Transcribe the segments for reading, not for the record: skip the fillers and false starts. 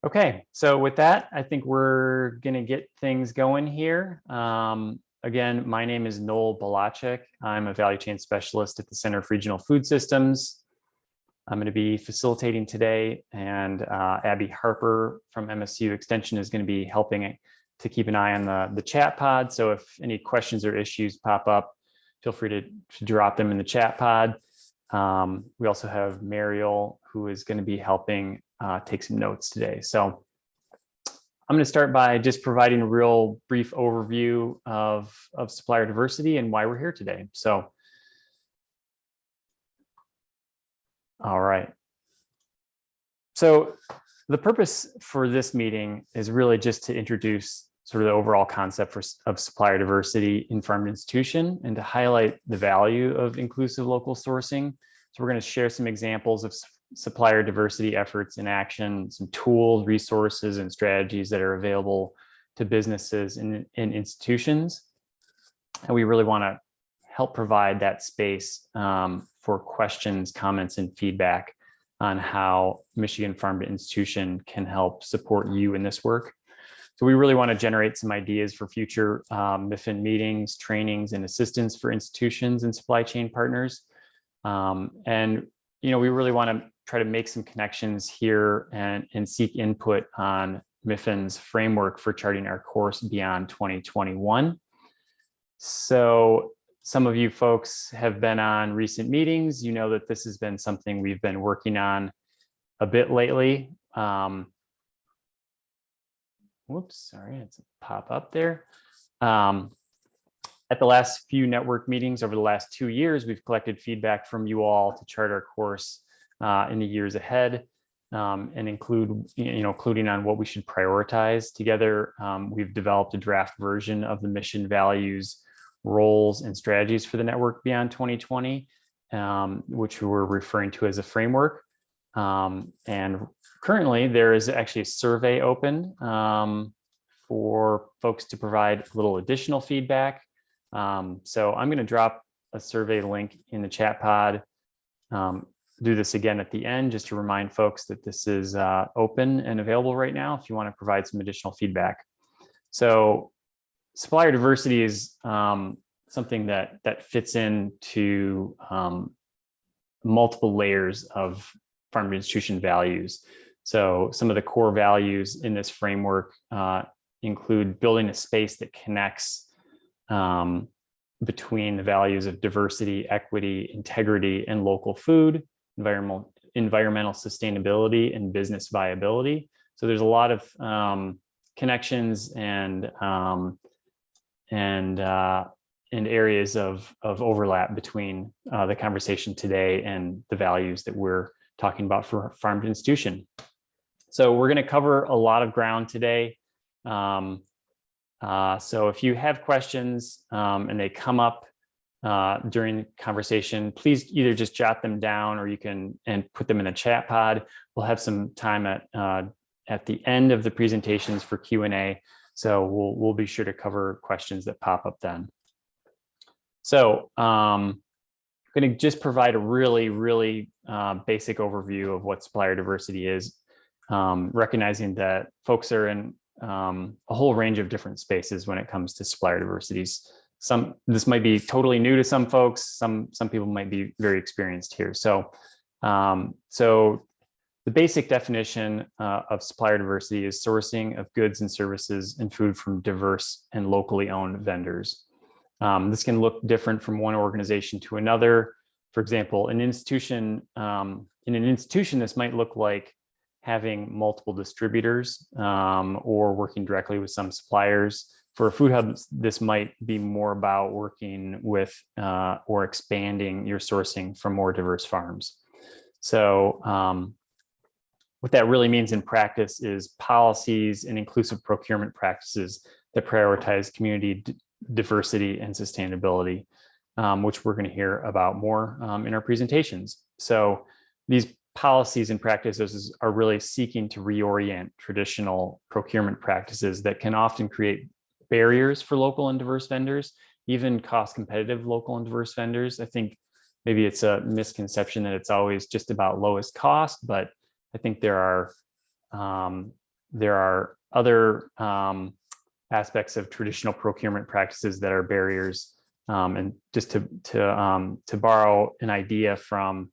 Okay, so with that, I think we're going to get things going here. Again, my name is Noel Balachek. I'm a value chain specialist at the Center for Regional Food Systems. I'm going to be facilitating today, and Abby Harper from MSU Extension is going to be helping to keep an eye on the chat pod. So if any questions or issues pop up, feel free to drop them in the chat pod. We also have Mariel, who is going to be helping take some notes today. So I'm going to start by just providing a real brief overview of supplier diversity and why we're here today. So, all right. So the purpose for this meeting is really just to introduce sort of the overall concept of supplier diversity in farm institution and to highlight the value of inclusive local sourcing. So we're going to share some examples of supplier diversity efforts in action, some tools, resources, and strategies that are available to businesses and institutions. And we really want to help provide that space for questions, comments, and feedback on how Michigan Farm to Institution can help support you in this work. So we really want to generate some ideas for future MFIN meetings, trainings, and assistance for institutions and supply chain partners. And we really want to try to make some connections here and seek input on MFIN's framework for charting our course beyond 2021. So some of you folks have been on recent meetings. You know that this has been something we've been working on a bit lately. Whoops, sorry, it's a pop up there. At the last few network meetings over the last 2 years, we've collected feedback from you all to chart our course in the years ahead and including on what we should prioritize. Together, we've developed a draft version of the mission, values, roles, and strategies for the network beyond 2020, which we're referring to as a framework. And currently, there is actually a survey open for folks to provide a little additional feedback. So I'm going to drop a survey link in the chat pod. Do this again at the end just to remind folks that this is open and available right now if you want to provide some additional feedback. So supplier diversity is something that fits into multiple layers of farm to institution values. So some of the core values in this framework include building a space that connects between the values of diversity, equity, integrity, and local food, environmental sustainability, and business viability. So there's a lot of connections and areas of overlap between the conversation today and the values that we're talking about for farm to institution. So we're going to cover a lot of ground today. So if you have questions and they come up during the conversation, please either just jot them down or you can put them in the chat pod. We'll have some time at the end of the presentations for Q&A. So we'll be sure to cover questions that pop up then. So I'm going to just provide a really basic overview of what supplier diversity is, recognizing that folks are in a whole range of different spaces when it comes to supplier diversities. This might be totally new to some folks. Some people might be very experienced here. So the basic definition of supplier diversity is sourcing of goods and services and food from diverse and locally owned vendors. This can look different from one organization to another. For example, in an institution, this might look like having multiple distributors or working directly with some suppliers. For a food hub, this might be more about working with or expanding your sourcing from more diverse farms. So what that really means in practice is policies and inclusive procurement practices that prioritize community diversity and sustainability, which we're going to hear about more in our presentations. So these policies and practices are really seeking to reorient traditional procurement practices that can often create barriers for local and diverse vendors, even cost competitive local and diverse vendors. I think maybe it's a misconception that it's always just about lowest cost, but I think there are there are other aspects of traditional procurement practices that are barriers. And just to borrow an idea from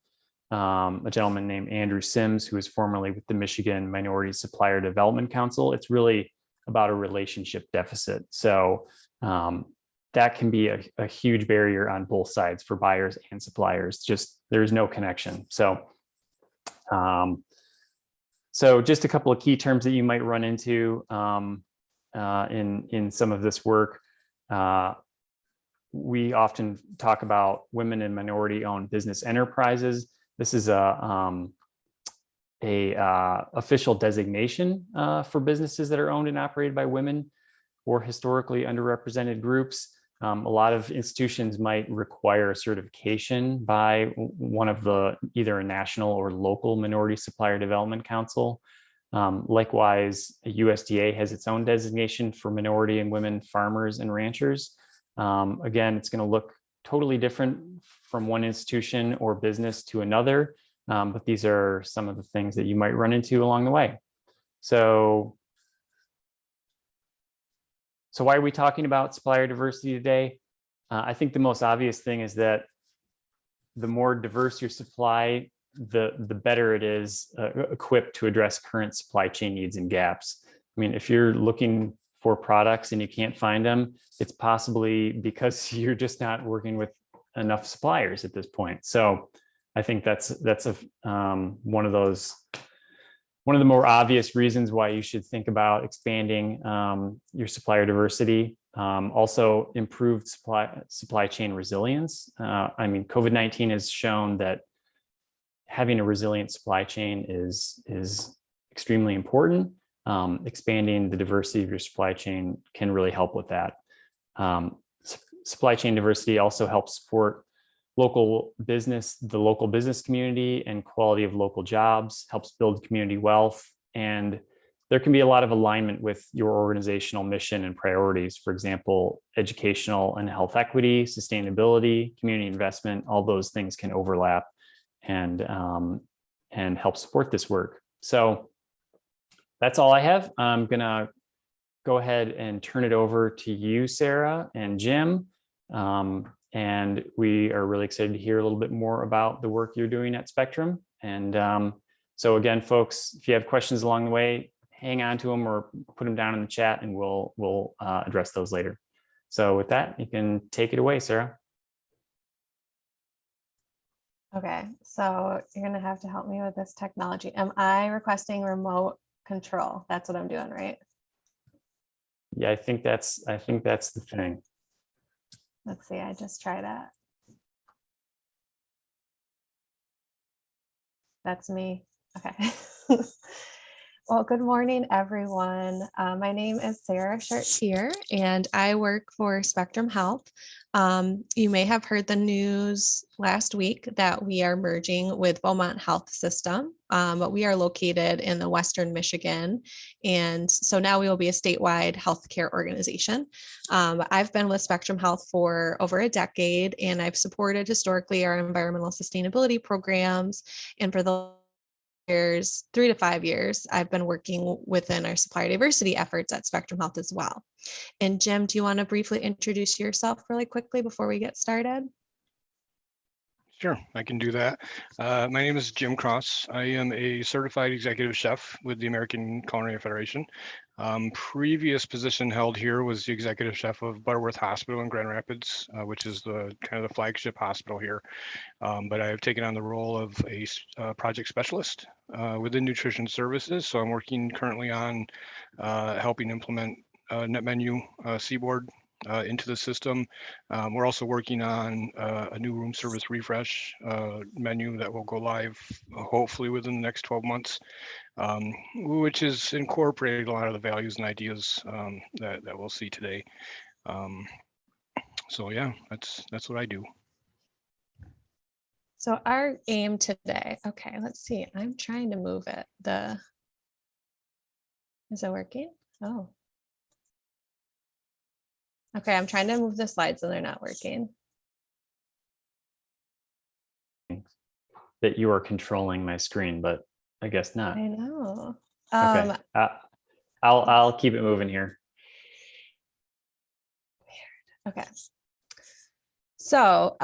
a gentleman named Andrew Sims, who was formerly with the Michigan Minority Supplier Development Council, it's really about a relationship deficit. So that can be a huge barrier on both sides for buyers and suppliers. Just there's no connection. So just a couple of key terms that you might run into in some of this work. We often talk about women and minority-owned business enterprises. This is a official designation for businesses that are owned and operated by women or historically underrepresented groups. A lot of institutions might require certification by one of either a national or local minority supplier development council. Likewise, USDA has its own designation for minority and women farmers and ranchers. Again, it's going to look totally different from one institution or business to another, but these are some of the things that you might run into along the way. So why are we talking about supplier diversity today? I think the most obvious thing is that the more diverse your supply, the better it is equipped to address current supply chain needs and gaps. I mean, if you're looking for products and you can't find them, it's possibly because you're just not working with enough suppliers at this point. So I think that's one of the more obvious reasons why you should think about expanding your supplier diversity. Also improved supply chain resilience. I mean, COVID-19 has shown that having a resilient supply chain is extremely important. Expanding the diversity of your supply chain can really help with that. Supply chain diversity also helps support the local business community and quality of local jobs, helps build community wealth, and there can be a lot of alignment with your organizational mission and priorities. For example, educational and health equity, sustainability, community investment, all those things can overlap and help support this work. So that's all I have. I'm gonna go ahead and turn it over to you, Sarah and Jim. And we are really excited to hear a little bit more about the work you're doing at Spectrum. And so again, folks, if you have questions along the way, hang on to them or put them down in the chat and we'll address those later. So with that, you can take it away, Sarah. Okay, so you're gonna have to help me with this technology. Am I requesting remote control? That's what I'm doing, right? Yeah, I think that's the thing. Let's see, I just tried that. That's me. Okay. Well, good morning, everyone. My name is Sarah Chartier, and I work for Spectrum Health. You may have heard the news last week that we are merging with Beaumont Health System, but we are located in the Western Michigan. And so now we will be a statewide healthcare organization. I've been with Spectrum Health for over a decade, and I've supported historically our environmental sustainability programs. And for the 3 to 5 years, I've been working within our supplier diversity efforts at Spectrum Health as well. And Jim, do you want to briefly introduce yourself really quickly before we get started? Sure, I can do that. My name is Jim Cross. I am a certified executive chef with the American Culinary Federation. Previous position held here was the executive chef of Butterworth Hospital in Grand Rapids, which is the kind of the flagship hospital here. But I have taken on the role of a project specialist within nutrition services. So I'm working currently on helping implement net menu Seaboard into the system. We're also working on a new room service refresh menu that will go live hopefully within the next 12 months, which is incorporated a lot of the values and ideas that we'll see today. So yeah, that's what I do. So our aim today, okay, let's see. I'm trying to move it. Is it working? Oh. Okay, I'm trying to move the slides and they're not working. That you are controlling my screen, but I guess not. I know. Okay. I'll keep it moving here. Okay. So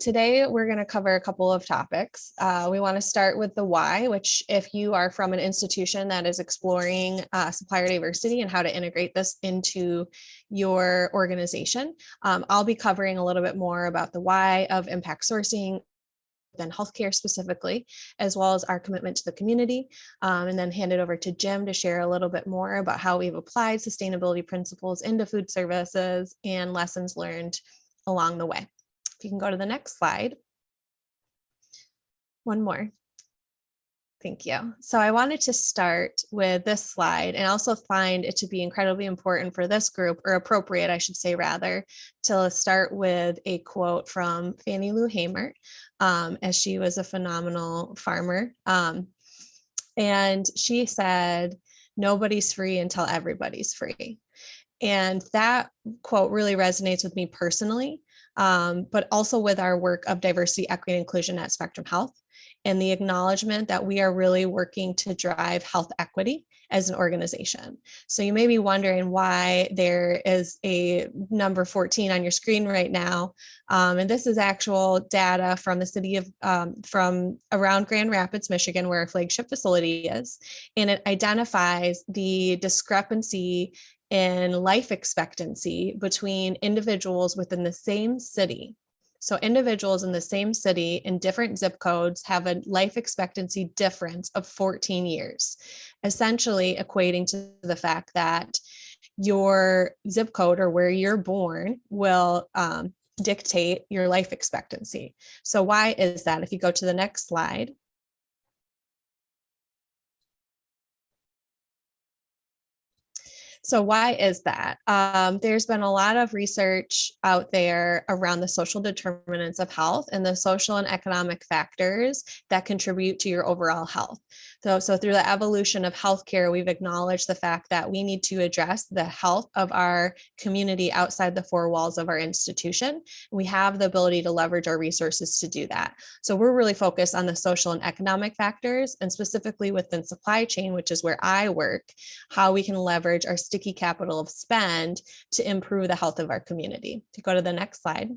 today we're going to cover a couple of topics. We want to start with the why, which if you are from an institution that is exploring supplier diversity and how to integrate this into your organization, I'll be covering a little bit more about the why of impact sourcing, then healthcare specifically, as well as our commitment to the community, and then hand it over to Jim to share a little bit more about how we've applied sustainability principles into food services and lessons learned along the way. If you can go to the next slide. One more. Thank you. So I wanted to start with this slide and also find it to be incredibly important for this group, or appropriate, I should say rather, to start with a quote from Fannie Lou Hamer, as she was a phenomenal farmer. And she said, "Nobody's free until everybody's free." And that quote really resonates with me personally, but also with our work of diversity, equity, and inclusion at Spectrum Health, and the acknowledgement that we are really working to drive health equity as an organization. So you may be wondering why there is a number 14 on your screen right now. And this is actual data from the city of, from around Grand Rapids, Michigan, where our flagship facility is. And it identifies the discrepancy in life expectancy between individuals within the same city. So individuals in the same city in different zip codes have a life expectancy difference of 14 years, essentially equating to the fact that your zip code or where you're born will dictate your life expectancy. So why is that? If you go to the next slide. So why is that? There's been a lot of research out there around the social determinants of health and the social and economic factors that contribute to your overall health. So through the evolution of healthcare, we've acknowledged the fact that we need to address the health of our community outside the four walls of our institution. We have the ability to leverage our resources to do that. So we're really focused on the social and economic factors, and specifically within supply chain, which is where I work, how we can leverage our sticky capital of spend to improve the health of our community. To go to the next slide.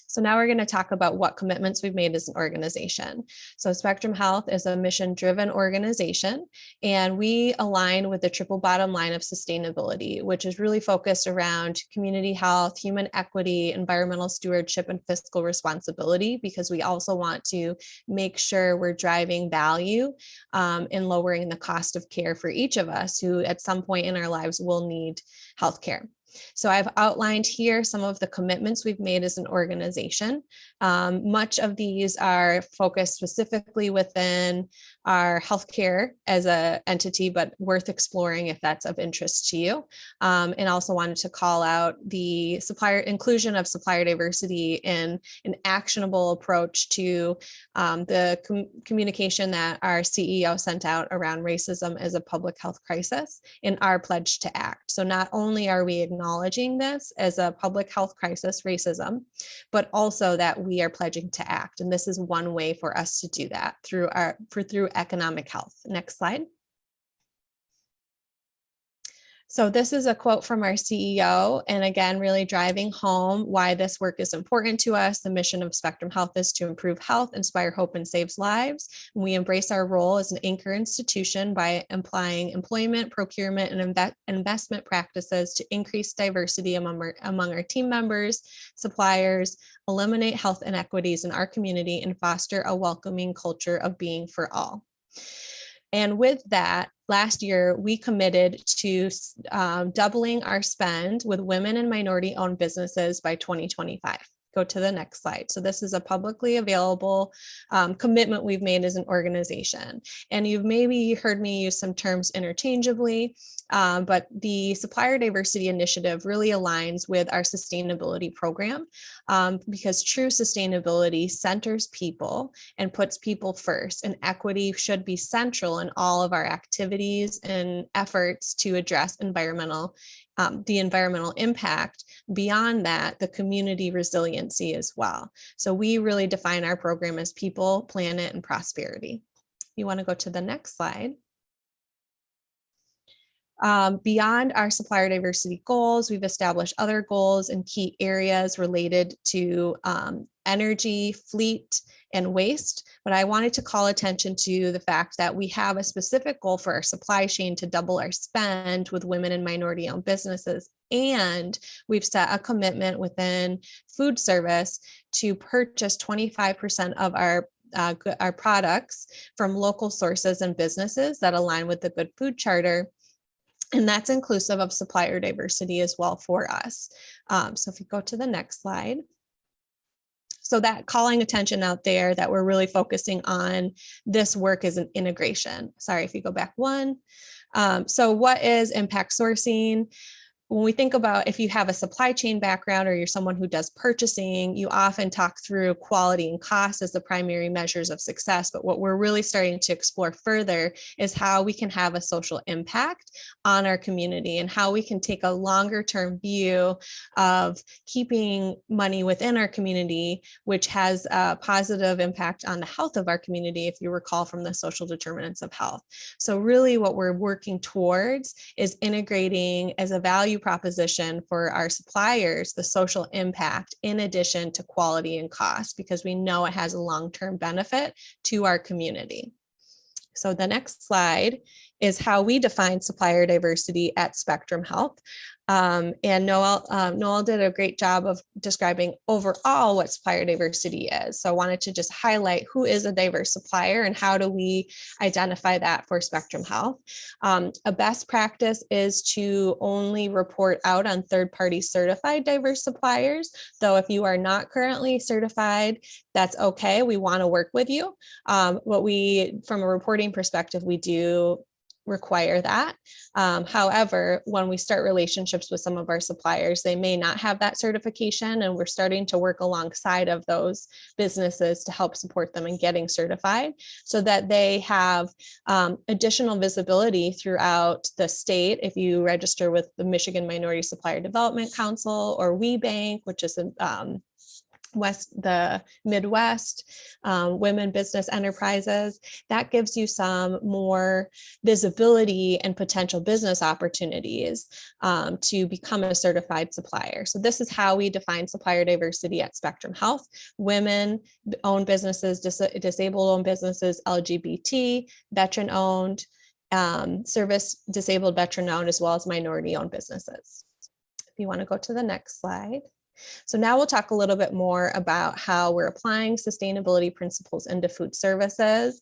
So now we're going to talk about what commitments we've made as an organization. So Spectrum Health is a mission-driven organization, and we align with the triple bottom line of sustainability, which is really focused around community health, human equity, environmental stewardship, and fiscal responsibility, because we also want to make sure we're driving value in lowering the cost of care for each of us who at some point in our lives will need healthcare. So I've outlined here some of the commitments we've made as an organization. Much of these are focused specifically within our healthcare as an entity, but worth exploring if that's of interest to you. And also wanted to call out the supplier inclusion of supplier diversity in an actionable approach to the communication that our CEO sent out around racism as a public health crisis in our pledge to act. So not only are we acknowledging this as a public health crisis, racism, but also that we are pledging to act. And this is one way for us to do that through economic health. Next slide. So this is a quote from our CEO, and again, really driving home why this work is important to us. The mission of Spectrum Health is to improve health, inspire hope, and save lives. And we embrace our role as an anchor institution by applying employment, procurement, and investment practices to increase diversity among our team members, suppliers, eliminate health inequities in our community, and foster a welcoming culture of being for all. And with that, last year, we committed to doubling our spend with women and minority-owned businesses by 2025. Go to the next slide. So this is a publicly available commitment we've made as an organization. And you've maybe heard me use some terms interchangeably, but the Supplier Diversity Initiative really aligns with our sustainability program because true sustainability centers people and puts people first, and equity should be central in all of our activities and efforts to address the environmental impact. Beyond that, the community resiliency as well. So we really define our program as people, planet, and prosperity. You want to go to the next slide. Beyond our supplier diversity goals, we've established other goals and key areas related to energy, fleet, and waste. But I wanted to call attention to the fact that we have a specific goal for our supply chain to double our spend with women and minority-owned businesses. And we've set a commitment within food service to purchase 25% of our products from local sources and businesses that align with the Good Food Charter. And that's inclusive of supplier diversity as well for us. So if you go to the next slide. So that calling attention out there that we're really focusing on this work is an integration. Sorry, if you go back one. So what is impact sourcing? When we think about if you have a supply chain background or you're someone who does purchasing, you often talk through quality and cost as the primary measures of success. But what we're really starting to explore further is how we can have a social impact on our community and how we can take a longer term view of keeping money within our community, which has a positive impact on the health of our community, if you recall from the social determinants of health. So really what we're working towards is integrating as a value proposition for our suppliers, the social impact in addition to quality and cost, because we know it has a long-term benefit to our community. So the next slide is how we define supplier diversity at Spectrum Health. And Noel did a great job of describing overall what supplier diversity is. So I wanted to just highlight who is a diverse supplier and how do we identify that for Spectrum Health. A best practice is to only report out on third-party certified diverse suppliers. Though if you are not currently certified, that's okay. We want to work with you. What we, from a reporting perspective, we do require that. However, when we start relationships with some of our suppliers, they may not have that certification, and we're starting to work alongside of those businesses to help support them in getting certified so that they have additional visibility throughout the state. If you register with the Michigan Minority Supplier Development Council or WeBank, which is the Midwest, women business enterprises, that gives you some more visibility and potential business opportunities to become a certified supplier. So this is how we define supplier diversity at Spectrum Health: women-owned businesses, disabled-owned businesses, LGBT, veteran-owned, service disabled veteran-owned, as well as minority-owned businesses. If you want to go to the next slide. So now we'll talk a little bit more about how we're applying sustainability principles into food services.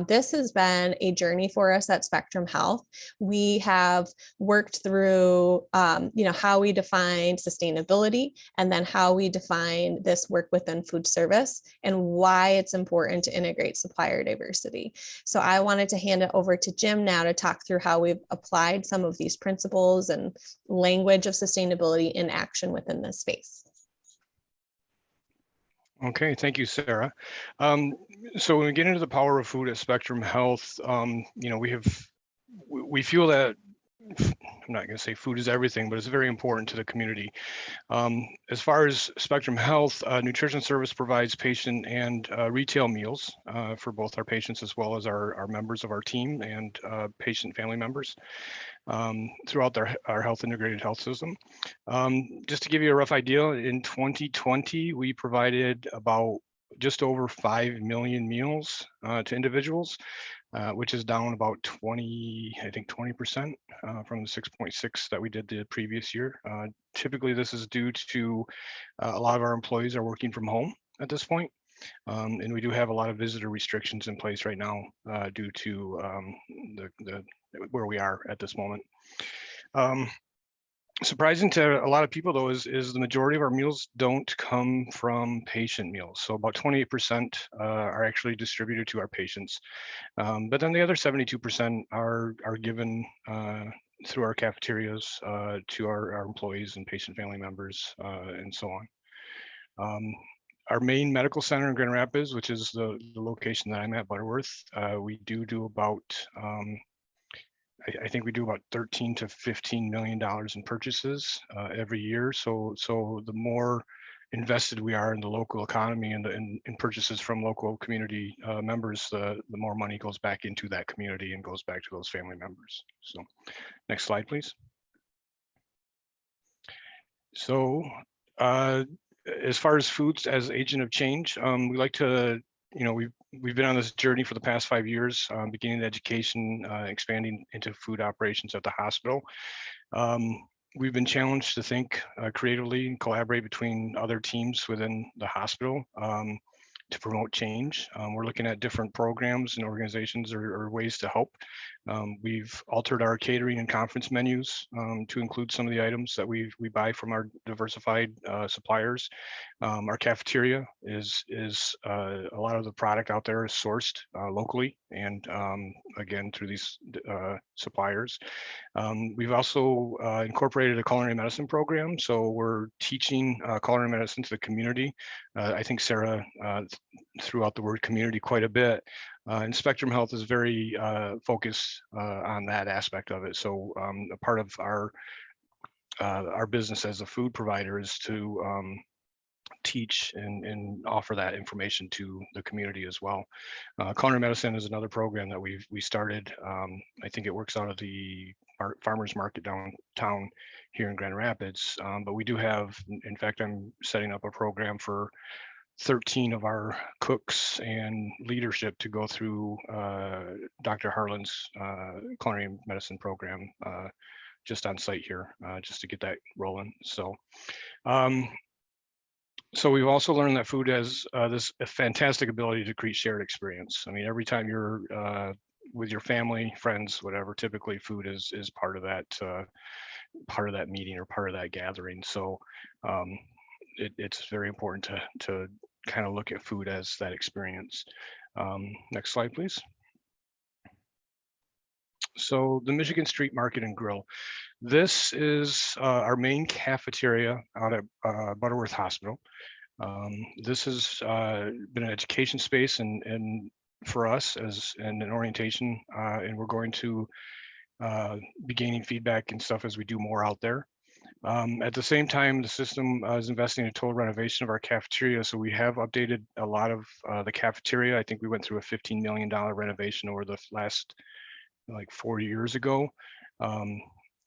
This has been a journey for us at Spectrum Health. We have worked through, how we define sustainability and then how we define this work within food service and why it's important to integrate supplier diversity. So I wanted to hand it over to Jim now to talk through how we've applied some of these principles and language of sustainability in action within this space. Okay, thank you, Sarah. So when we get into the power of food at Spectrum Health, we feel that, I'm not going to say food is everything, but it's very important to the community. As far as Spectrum Health, nutrition service provides patient and retail meals for both our patients as well as our members of our team and patient family members throughout our health integrated health system. Just to give you a rough idea, in 2020, we provided about just over 5 million meals to individuals, which is down about 20% from the 6.6 that we did the previous year. Typically, this is due to a lot of our employees are working from home at this point. And we do have a lot of visitor restrictions in place right now due to where we are at this moment. Surprising to a lot of people, though, is the majority of our meals don't come from patient meals. So about 28% are actually distributed to our patients. But then the other 72% are given through our cafeterias to our employees and patient family members and so on. Our main medical center in Grand Rapids, which is the location that I'm at, Butterworth, we do about I think we do about $13 to $15 million in purchases every year. So the more invested we are in the local economy and in purchases from local community members, the more money goes back into that community and goes back to those family members. So next slide, please. So as far as foods as agent of change, we like to, we've been on this journey for the past 5 years, beginning education, expanding into food operations at the hospital. We've been challenged to think creatively and collaborate between other teams within the hospital to promote change. We're looking at different programs and organizations or ways to help. We've altered our catering and conference menus to include some of the items that we buy from our diversified suppliers. Our cafeteria is a lot of the product out there is sourced locally and again through these suppliers. We've also incorporated a culinary medicine program, so we're teaching culinary medicine to the community. I think Sarah threw out the word community quite a bit, and Spectrum Health is very focused on that aspect of it. So a part of our business as a food provider is to teach and offer that information to the community as well. Culinary medicine is another program that we started. I think it works out of the farmers market downtown here in Grand Rapids, but we do have, in fact, I'm setting up a program for 13 of our cooks and leadership to go through Dr. Harlan's culinary medicine program just on site here, just to get that rolling. So so we've also learned that food has this fantastic ability to create shared experience. I mean, every time you're with your family, friends, whatever, typically food is part of that meeting or part of that gathering. So it's very important to kind of look at food as that experience. Next slide, please. So the Michigan Street Market and Grill. This is our main cafeteria out at Butterworth Hospital. This has been an education space and for us as an orientation, and we're going to be gaining feedback and stuff as we do more out there. At the same time, the system is investing in a total renovation of our cafeteria. So we have updated a lot of the cafeteria. I think we went through a $15 million renovation over the last like 4 years ago.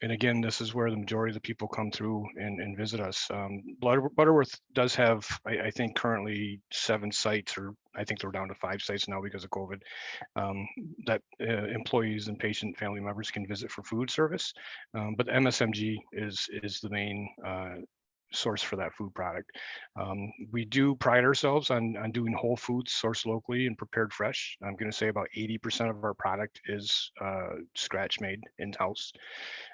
And again, this is where the majority of the people come through and visit us. Butterworth does have, I think, currently 7 sites, or I think they're down to 5 sites now because of COVID, that employees and patient family members can visit for food service. But MSMG is the main source for that food product. We do pride ourselves on doing whole foods sourced locally and prepared fresh. I'm going to say about 80% of our product is scratch made in-house.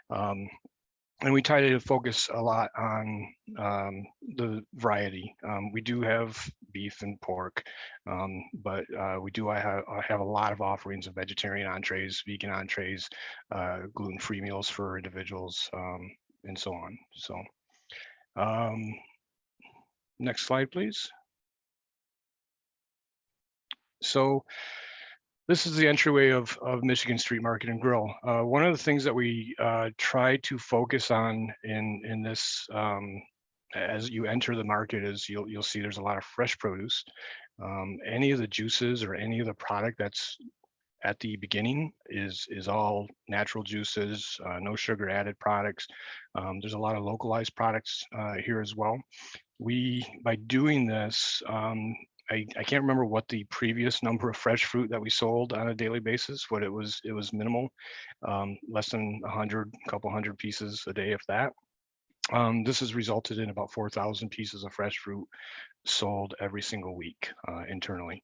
And we try to focus a lot on the variety. We do have beef and pork, but we do have a lot of offerings of vegetarian entrees, vegan entrees, gluten-free meals for individuals, and so on. So next slide, please. So this is the entryway of Michigan Street Market and Grill. One of the things that we try to focus on in this, as you enter the market, is you'll see there's a lot of fresh produce. Any of the juices or any of the product that's at the beginning is all natural juices, no sugar added products. There's a lot of localized products here as well. By doing this, I can't remember what the previous number of fresh fruit that we sold on a daily basis, but it was minimal, less than 100, a couple hundred pieces a day, if that. This has resulted in about 4,000 pieces of fresh fruit sold every single week internally.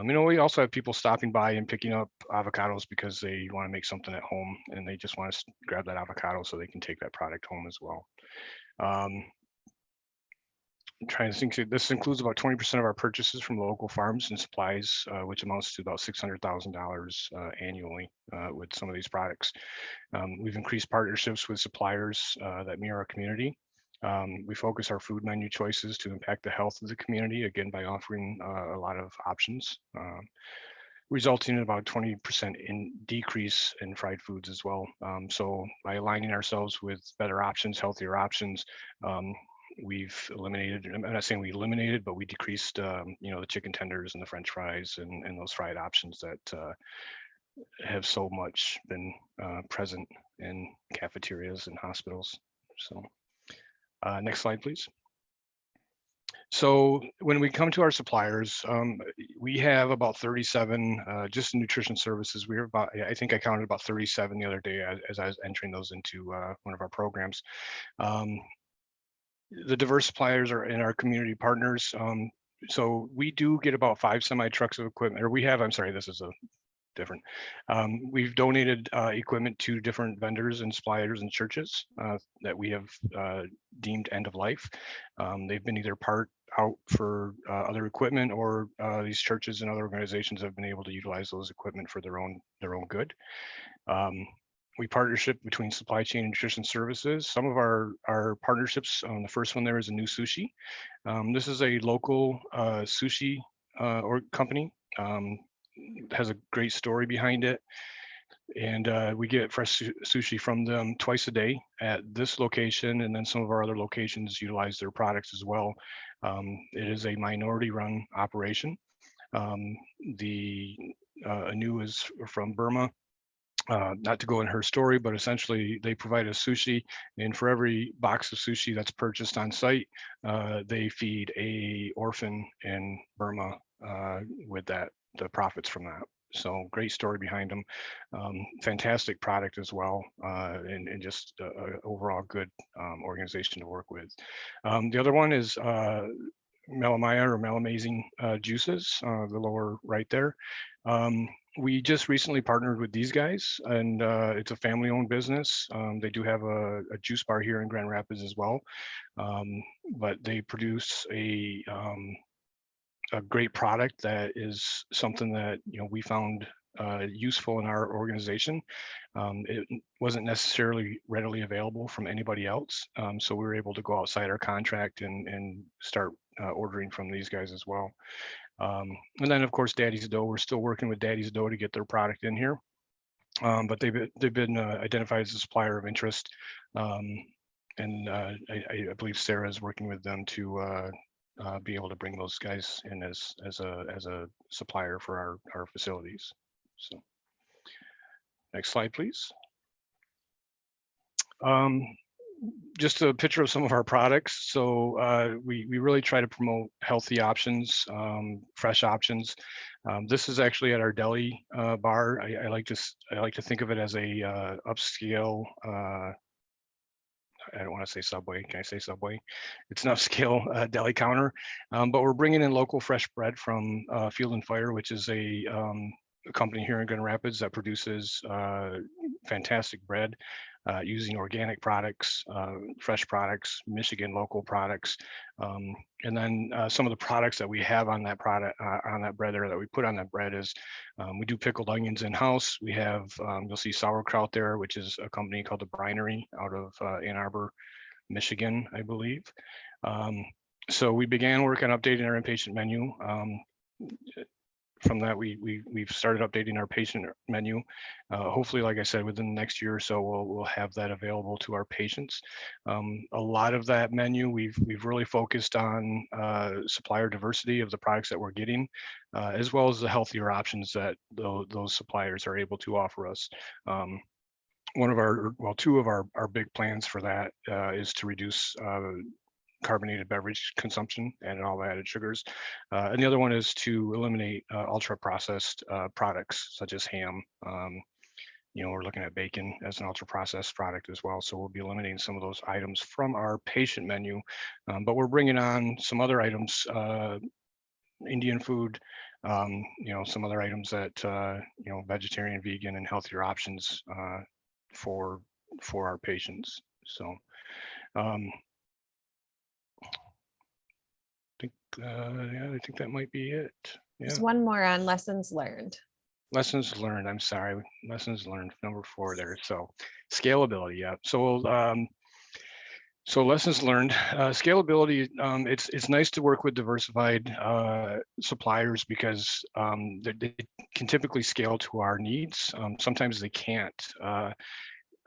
We also have people stopping by and picking up avocados because they want to make something at home and they just want to grab that avocado so they can take that product home as well. I'm trying to think, this includes about 20% of our purchases from local farms and supplies, which amounts to about $600,000 annually with some of these products. We've increased partnerships with suppliers that mirror our community. We focus our food menu choices to impact the health of the community, again, by offering a lot of options, resulting in about 20% in decrease in fried foods as well. So by aligning ourselves with better options, healthier options, we've eliminated, I'm not saying we eliminated, but we decreased, you know, the chicken tenders and the French fries and those fried options that have so much been present in cafeterias and hospitals. So next slide, please. So when we come to our suppliers, we have about 37 just in nutrition services. We were about, I think I counted about 37 the other day as I was entering those into one of our programs. The diverse suppliers are in our community partners. So we do get about 5 semi trucks of equipment, or we have, I'm sorry, this is a different. We've donated equipment to different vendors and suppliers and churches that we have deemed end of life. They've been either part out for other equipment, or these churches and other organizations have been able to utilize those equipment for their own good. We partnership between supply chain and nutrition services. Some of our partnerships, the first one there is a new sushi. This is a local sushi or company. Has a great story behind it, and we get fresh sushi from them twice a day at this location, and then some of our other locations utilize their products as well. It is a minority run operation. Anu is from Burma. Not to go in her story, but essentially they provide us sushi, and for every box of sushi that's purchased on site, they feed a orphan in Burma with the profits from that. So great story behind them. Fantastic product as well, and just overall good organization to work with. The other one is Melamaya or Melamazing juices, the lower right there. We just recently partnered with these guys, and it's a family-owned business. They do have a juice bar here in Grand Rapids as well, but they produce a great product that is something that, you know, we found useful in our organization. It wasn't necessarily readily available from anybody else, so we were able to go outside our contract and start ordering from these guys as well. And then of course Daddy's Dough. We're still working with Daddy's Dough to get their product in here, but they've been identified as a supplier of interest, and I believe Sarah is working with them to be able to bring those guys in as a supplier for our facilities. So next slide, please. Just a picture of some of our products. So we really try to promote healthy options, fresh options. This is actually at our deli bar. I like to think of it as a upscale. I don't want to say Subway. Can I say Subway? It's an upscale deli counter, but we're bringing in local fresh bread from Field and Fire, which is a company here in Grand Rapids that produces fantastic bread using organic products, fresh products, Michigan local products, and then some of the products that we have on that product, on that bread, or that we put on that bread, is we do pickled onions in house. We have you'll see sauerkraut there, which is a company called the Brinery out of Ann Arbor, Michigan, I believe. So we began work on updating our inpatient menu. From that, we've started updating our patient menu. Hopefully, like I said, within the next year or so, we'll have that available to our patients. A lot of that menu, we've really focused on supplier diversity of the products that we're getting, as well as the healthier options that those suppliers are able to offer us. Two of our big plans for that is to reduce carbonated beverage consumption and all the added sugars. And the other one is to eliminate ultra processed products such as ham. You know, we're looking at bacon as an ultra processed product as well. So we'll be eliminating some of those items from our patient menu, but we're bringing on some other items, Indian food, you know, some other items that, you know, vegetarian, vegan, and healthier options for our patients. So yeah, I think that might be it. Yeah. There's one more on lessons learned. Lessons learned. I'm sorry. Lessons learned. Number 4 there. So scalability. Yeah. So so lessons learned. Scalability. It's nice to work with diversified suppliers because they can typically scale to our needs. Sometimes they can't.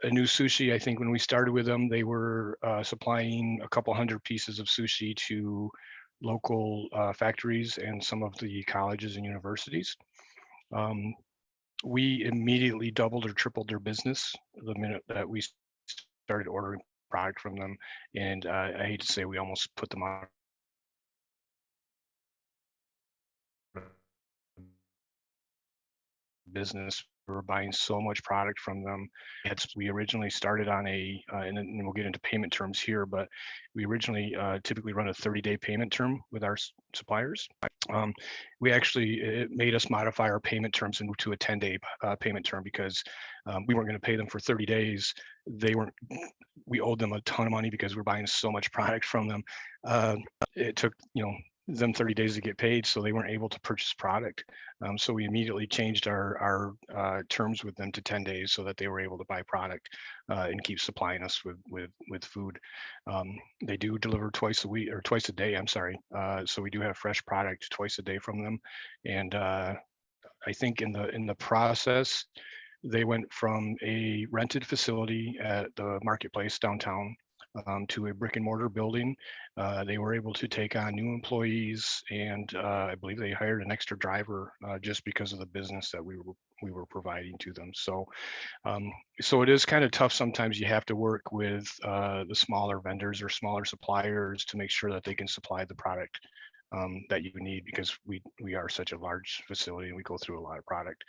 new sushi. I think when we started with them, they were supplying a couple hundred pieces of sushi to local factories and some of the colleges and universities. We immediately doubled or tripled their business the minute that we started ordering product from them. And I hate to say, we almost put them out of business. We were buying so much product from them. We originally started on and then we'll get into payment terms here, but we originally typically run a 30-day payment term with our suppliers. It made us modify our payment terms into a 10-day payment term because we weren't going to pay them for 30 days. We owed them a ton of money because we're buying so much product from them. It took, them 30 days to get paid, so they weren't able to purchase product. So we immediately changed our terms with them to 10 days so that they were able to buy product and keep supplying us with food. They do deliver twice a day, I'm sorry. So we do have fresh product twice a day from them. And I think in the process, they went from a rented facility at the marketplace downtown to a brick and mortar building. They were able to take on new employees, and I believe they hired an extra driver just because of the business that we were providing to them. So it is kind of tough. Sometimes you have to work with the smaller vendors or smaller suppliers to make sure that they can supply the product that you need, because we are such a large facility and we go through a lot of product.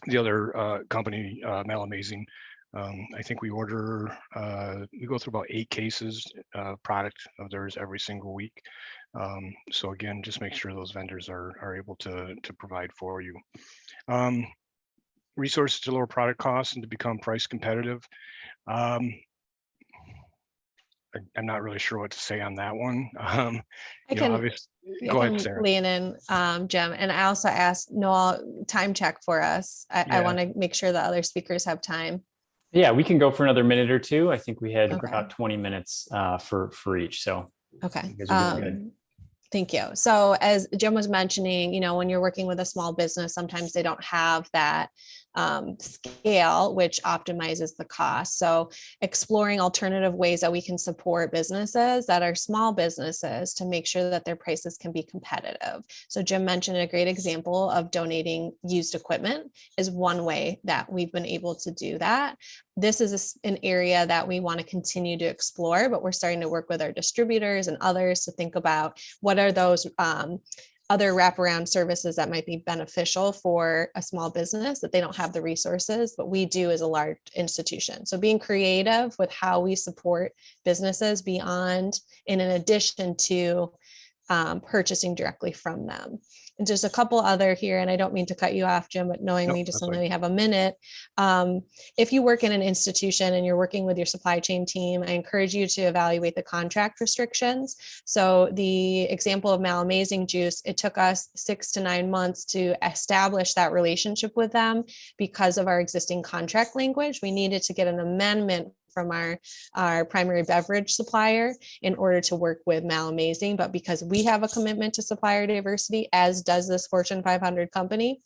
The other company, Malamazing, I think we go through about 8 cases of product of theirs every single week. So again, just make sure those vendors are able to provide for you. Resources to lower product costs and to become price competitive. I'm not really sure what to say on that one. I can Go ahead, Sarah. lean in, Jim. And I also asked Noel, time check for us. I want to make sure that other speakers have time. Yeah, we can go for another minute or two. I think we had Okay. about 20 minutes for each. So okay. you guys are doing good. Thank you. So as Jim was mentioning, when you're working with a small business, sometimes they don't have that scale, which optimizes the cost. So exploring alternative ways that we can support businesses that are small businesses to make sure that their prices can be competitive. So Jim mentioned a great example of donating used equipment is one way that we've been able to do that. This is an area that we want to continue to explore, but we're starting to work with our distributors and others to think about what are those other wraparound services that might be beneficial for a small business that they don't have the resources, but we do as a large institution. So being creative with how we support businesses beyond and in addition to purchasing directly from them. And just a couple other here, and I don't mean to cut you off, Jim, but knowing we just only have a minute. If you work in an institution and you're working with your supply chain team, I encourage you to evaluate the contract restrictions. So the example of Malamazing Juice, it took us 6 to 9 months to establish that relationship with them because of our existing contract language. We needed to get an amendment from our primary beverage supplier in order to work with Malamazing. But because we have a commitment to supplier diversity, as does this Fortune 500 company,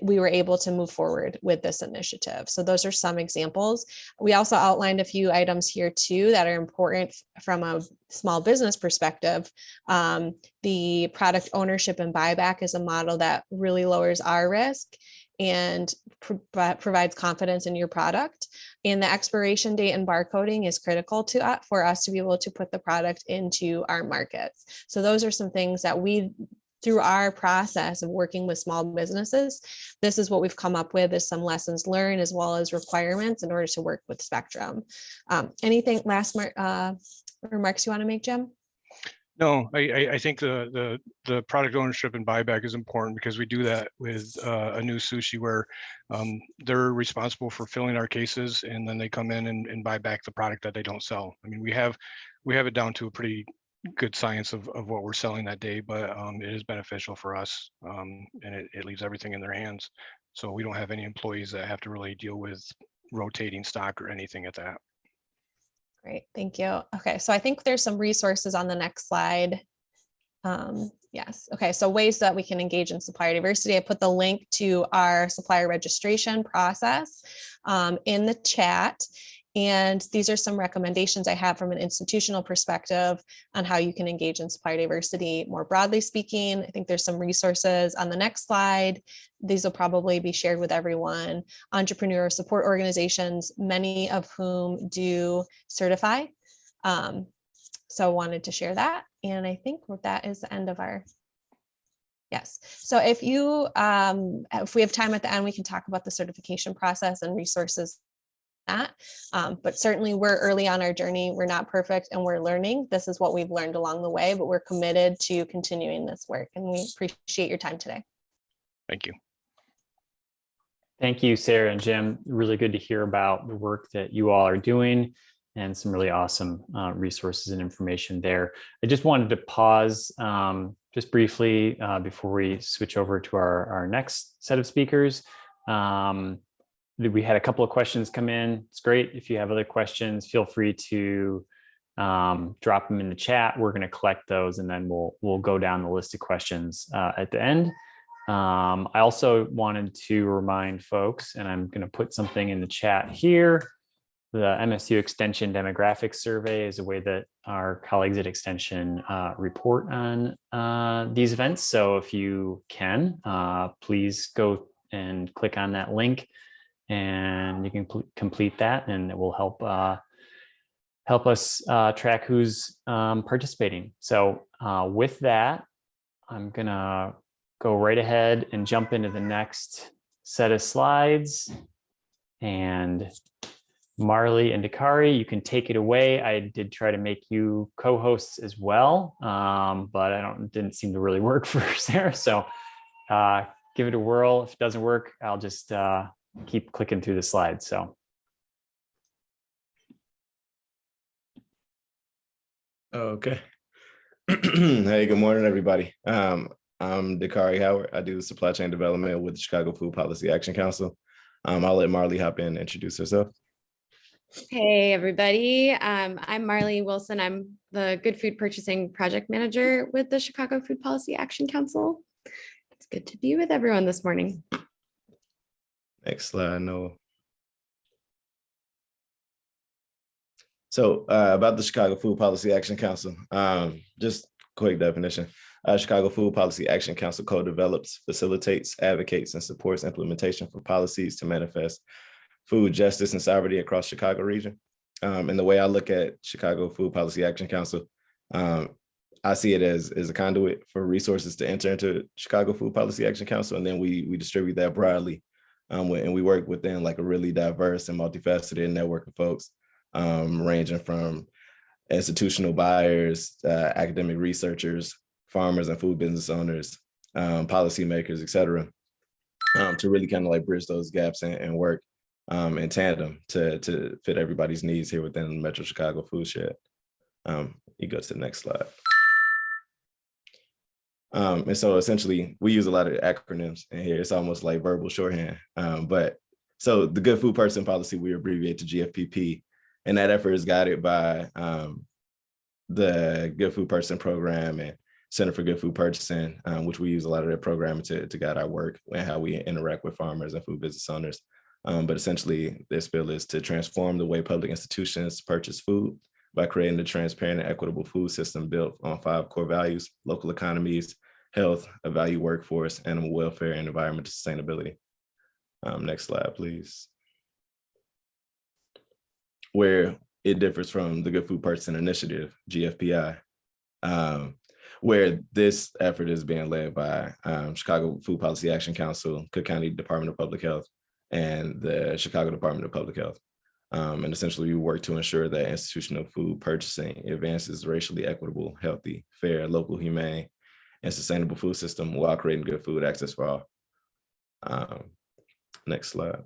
we were able to move forward with this initiative. So those are some examples. We also outlined a few items here too that are important from a small business perspective. The product ownership and buyback is a model that really lowers our risk and provides confidence in your product. And the expiration date and barcoding is critical for us to be able to put the product into our markets. So those are some things that through our process of working with small businesses, this is what we've come up with is some lessons learned as well as requirements in order to work with Spectrum. Anything last remarks you want to make, Jim? No, I think the product ownership and buyback is important because we do that with a new sushi where they're responsible for filling our cases and then they come in and buy back the product that they don't sell. I mean, we have it down to a pretty good science of what we're selling that day, but it is beneficial for us and it leaves everything in their hands. So we don't have any employees that have to really deal with rotating stock or anything at that. Great, thank you. Okay, so I think there's some resources on the next slide. Yes. Okay. So ways that we can engage in supplier diversity. I put the link to our supplier registration process in the chat. And these are some recommendations I have from an institutional perspective on how you can engage in supplier diversity more broadly speaking. I think there's some resources on the next slide. These will probably be shared with everyone. Entrepreneur support organizations, many of whom do certify. So wanted to share that. And I think that is the end of our, yes. So if we have time at the end, we can talk about the certification process and resources. But certainly we're early on our journey. We're not perfect and we're learning. This is what we've learned along the way, but we're committed to continuing this work and we appreciate your time today. Thank you. Thank you, Sarah and Jim. Really good to hear about the work that you all are doing and some really awesome resources and information there. I just wanted to pause just briefly before we switch over to our next set of speakers. We had a couple of questions come in. It's great. If you have other questions, feel free to drop them in the chat. We're going to collect those and then we'll go down the list of questions at the end. I also wanted to remind folks, and I'm going to put something in the chat here. The MSU Extension Demographics Survey is a way that our colleagues at Extension report on these events. So if you can, please go and click on that link and you can complete that, and it will help us track who's participating. So with that, I'm gonna go right ahead and jump into the next set of slides. And Marley and Dakari, you can take it away. I did try to make you co-hosts as well, but it didn't seem to really work for Sarah. So give it a whirl. If it doesn't work, I'll just keep clicking through the slides. So. Okay. Hey, good morning, everybody. I'm Dakari Howard. I do supply chain development with the Chicago Food Policy Action Council. I'll let Marley hop in and introduce herself. Hey, everybody. I'm Marley Wilson. I'm the Good Food Purchasing Project Manager with the Chicago Food Policy Action Council. It's good to be with everyone this morning. Next slide, Noah. So about the Chicago Food Policy Action Council, just quick definition. Chicago Food Policy Action Council co-develops, facilitates, advocates, and supports implementation for policies to manifest food justice and sovereignty across Chicago region. And the way I look at Chicago Food Policy Action Council, I see it as a conduit for resources to enter into Chicago Food Policy Action Council, and then we distribute that broadly. And we work within like a really diverse and multifaceted network of folks, ranging from institutional buyers, academic researchers, farmers and food business owners, policymakers, et cetera, to really kind of like bridge those gaps and work in tandem to fit everybody's needs here within the Metro Chicago food shed. You go to the next slide. And so essentially we use a lot of acronyms in here. It's almost like verbal shorthand. But so the Good Food Person Policy, we abbreviate to GFPP. And that effort is guided by the Good Food Person Program and Center for Good Food Purchasing, which we use a lot of their programming to guide our work and how we interact with farmers and food business owners. But essentially, this bill is to transform the way public institutions purchase food by creating a transparent and equitable food system built on 5 core values: local economies, health, a value workforce, animal welfare, and environmental sustainability. Next slide, please. Where it differs from the Good Food Person Initiative, GFPI, where this effort is being led by Chicago Food Policy Action Council, Cook County Department of Public Health, and the Chicago Department of Public Health. And essentially we work to ensure that institutional food purchasing advances racially equitable, healthy, fair, local, humane, and sustainable food system while creating good food access for all. Next slide.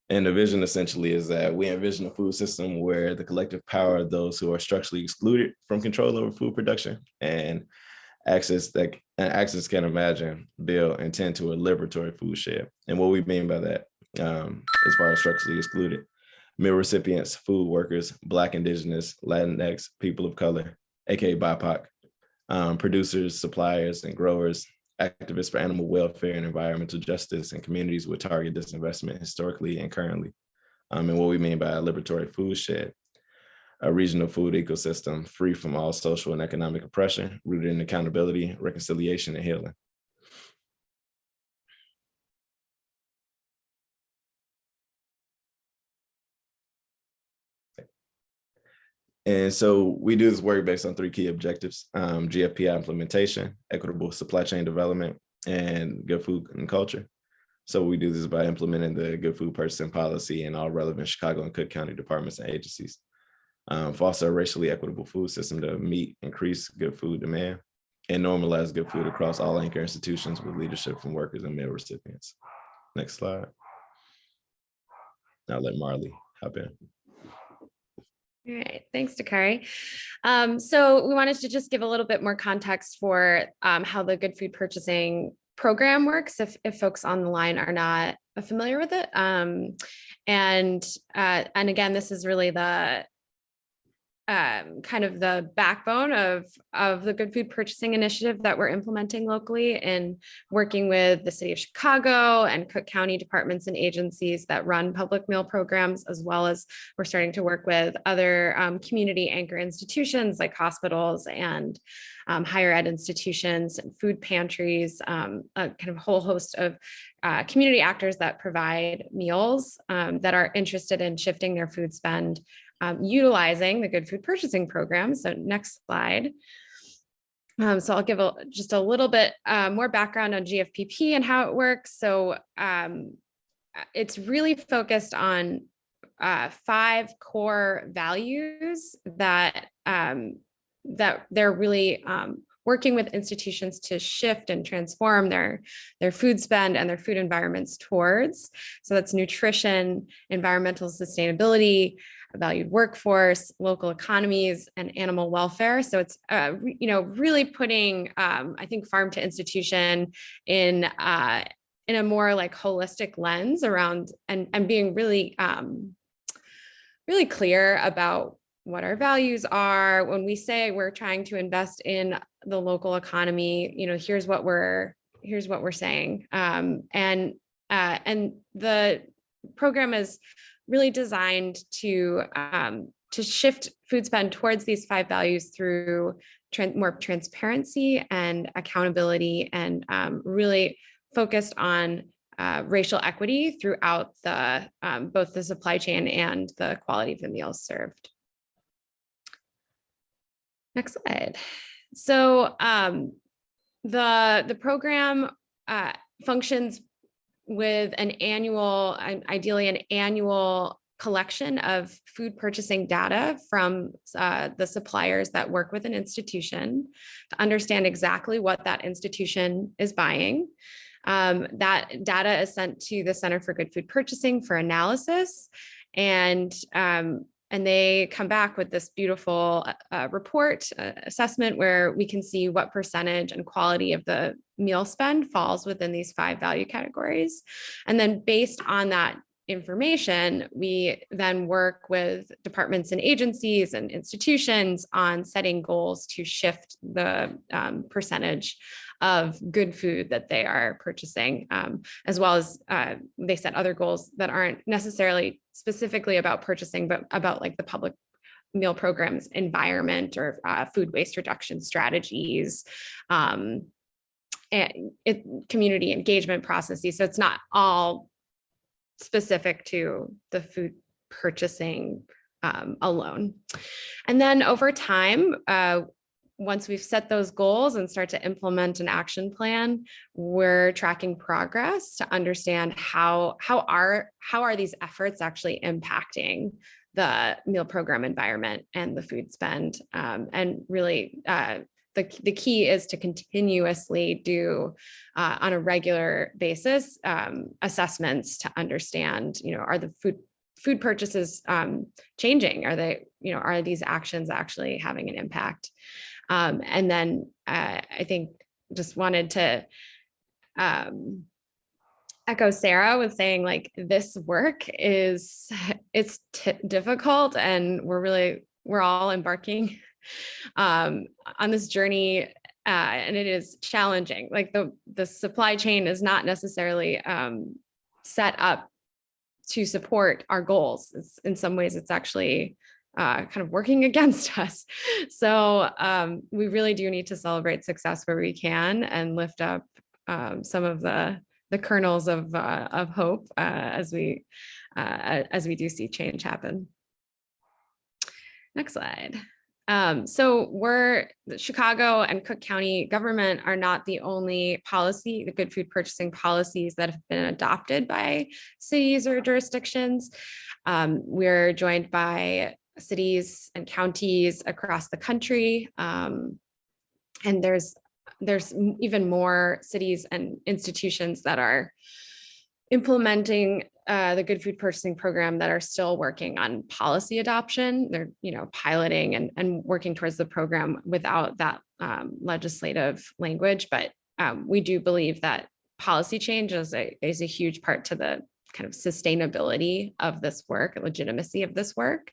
And the vision essentially is that we envision a food system where the collective power of those who are structurally excluded from control over food production and access can imagine, build, and tend to a liberatory food shed. And what we mean by that, as far as structurally excluded, meal recipients, food workers, Black, Indigenous, Latinx, people of color, aka BIPOC, producers, suppliers, and growers, activists for animal welfare and environmental justice, and communities with target disinvestment historically and currently. And what we mean by a liberatory food shed, a regional food ecosystem free from all social and economic oppression, rooted in accountability, reconciliation, and healing. And so we do this work based on 3 key objectives: GFPI implementation, equitable supply chain development, and good food and culture. So we do this by implementing the good food purchasing policy in all relevant Chicago and Cook County departments and agencies. Foster a racially equitable food system to meet increased good food demand, and normalize good food across all anchor institutions with leadership from workers and meal recipients. Next slide. Now let Marley hop in. All right, thanks, Dakari. So we wanted to just give a little bit more context for how the good food purchasing program works, if folks on the line are not familiar with it. And again, this is really the kind of the backbone of the good food purchasing initiative that we're implementing locally, and working with the city of Chicago and Cook County departments and agencies that run public meal programs, as well as we're starting to work with other community anchor institutions like hospitals and higher ed institutions and food pantries, a kind of whole host of community actors that provide meals that are interested in shifting their food spend utilizing the good food purchasing program. So next slide. So I'll give just a little bit more background on GFPP and how it works. So it's really focused on 5 core values that they're really working with institutions to shift and transform their food spend and their food environments towards. So that's nutrition, environmental sustainability, a valued workforce, local economies, and animal welfare. So it's really putting I think farm to institution in a more like holistic lens around, and being really really clear about what our values are. When we say we're trying to invest in the local economy, here's what we're saying. And the program is really designed to shift food spend towards these 5 values through more transparency and accountability, and really focused on racial equity throughout the both the supply chain and the quality of the meals served. Next slide. So the program functions with ideally an annual collection of food purchasing data from the suppliers that work with an institution to understand exactly what that institution is buying. That data is sent to the Center for Good Food Purchasing for analysis, and they come back with this beautiful report assessment where we can see what percentage and quality of the meal spend falls within these 5 value categories. And then based on that information, we then work with departments and agencies and institutions on setting goals to shift the percentage of good food that they are purchasing, as well as they set other goals that aren't necessarily specifically about purchasing, but about like the public meal programs environment, or food waste reduction strategies, and community engagement processes. So it's not all specific to the food purchasing alone. And then over time, once we've set those goals and start to implement an action plan, we're tracking progress to understand how are these efforts actually impacting the meal program environment and the food spend. And really, the key is to continuously do on a regular basis assessments to understand, are the food purchases changing? Are they, are these actions actually having an impact? And then I think just wanted to echo Sarah with saying, like, this work it's difficult, and we're all embarking on this journey, and it is challenging. Like the supply chain is not necessarily set up to support our goals. In some ways, it's actually kind of working against us. So we really do need to celebrate success where we can and lift up some of the kernels of hope as we do see change happen. Next slide. So the Chicago and Cook County government are not the only the good food purchasing policies that have been adopted by cities or jurisdictions. We're joined by cities and counties across the country. And there's even more cities and institutions that are implementing the good food purchasing program that are still working on policy adoption. They're, piloting and working towards the program without that legislative language. But we do believe that policy change is a huge part to the kind of sustainability of this work, legitimacy of this work.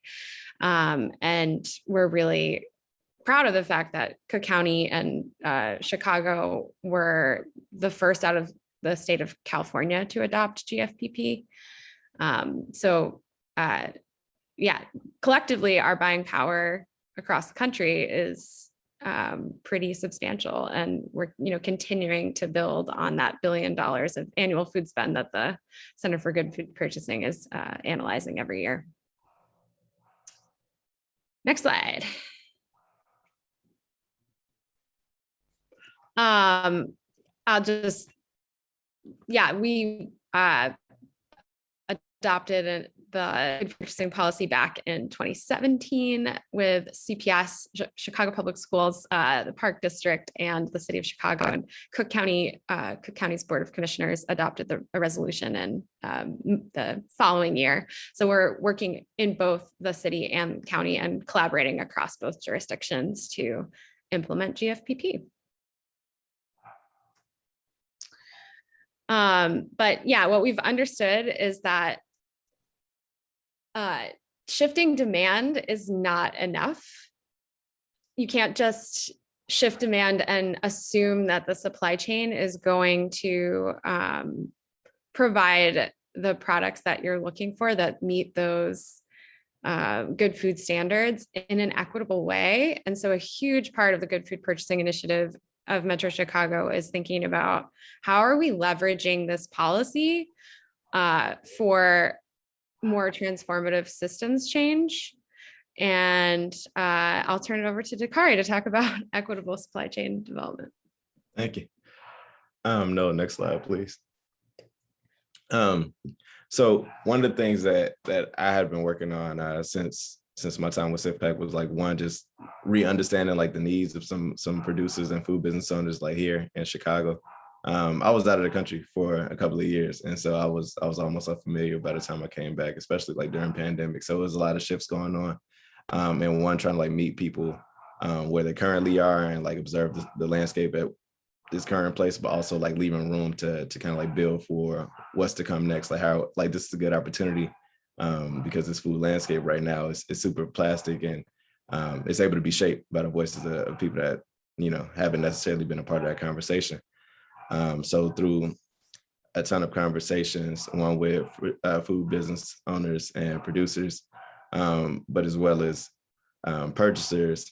And we're really proud of the fact that Cook County and Chicago were the first out of the state of California to adopt GFPP. Collectively, our buying power across the country is pretty substantial, and we're continuing to build on that $1 billion of annual food spend that the Center for Good Food Purchasing is analyzing every year. Next slide. We adopted the food purchasing policy back in 2017 with CPS, Chicago Public Schools, the Park District, and the City of Chicago. And Cook County's Board of Commissioners adopted a resolution in the following year. So we're working in both the city and county and collaborating across both jurisdictions to implement GFPP. What we've understood is that shifting demand is not enough. You can't just shift demand and assume that the supply chain is going to provide the products that you're looking for that meet those good food standards in an equitable way. And so a huge part of the Good Food Purchasing Initiative of Metro Chicago is thinking about how are we leveraging this policy for more transformative systems change. And I'll turn it over to Dakari to talk about equitable supply chain development. Thank you. No, next slide, please. So one of the things that I had been working on since my time with CIFPAC was just re-understanding the needs of some producers and food business owners here in Chicago. I was out of the country for a couple of years, and so I was almost unfamiliar by the time I came back, especially during pandemic. So it was a lot of shifts going on, and one trying to meet people where they currently are and observe the landscape at this current place, but also leaving room to kind of build for what's to come next. How this is a good opportunity because this food landscape right now is super plastic, and it's able to be shaped by the voices of people that haven't necessarily been a part of that conversation. So through a ton of conversations, one with food business owners and producers, but as well as purchasers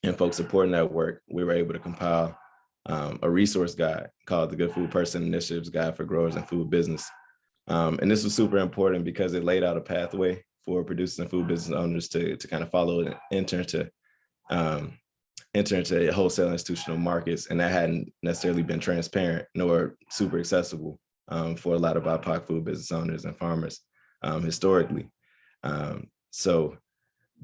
and folks supporting that work, we were able to compile a resource guide called the Good Food Person Initiatives Guide for Growers and Food Business. And this was super important because it laid out a pathway for producers and food business owners to kind of follow and enter into wholesale institutional markets. And that hadn't necessarily been transparent nor super accessible for a lot of BIPOC food business owners and farmers historically. So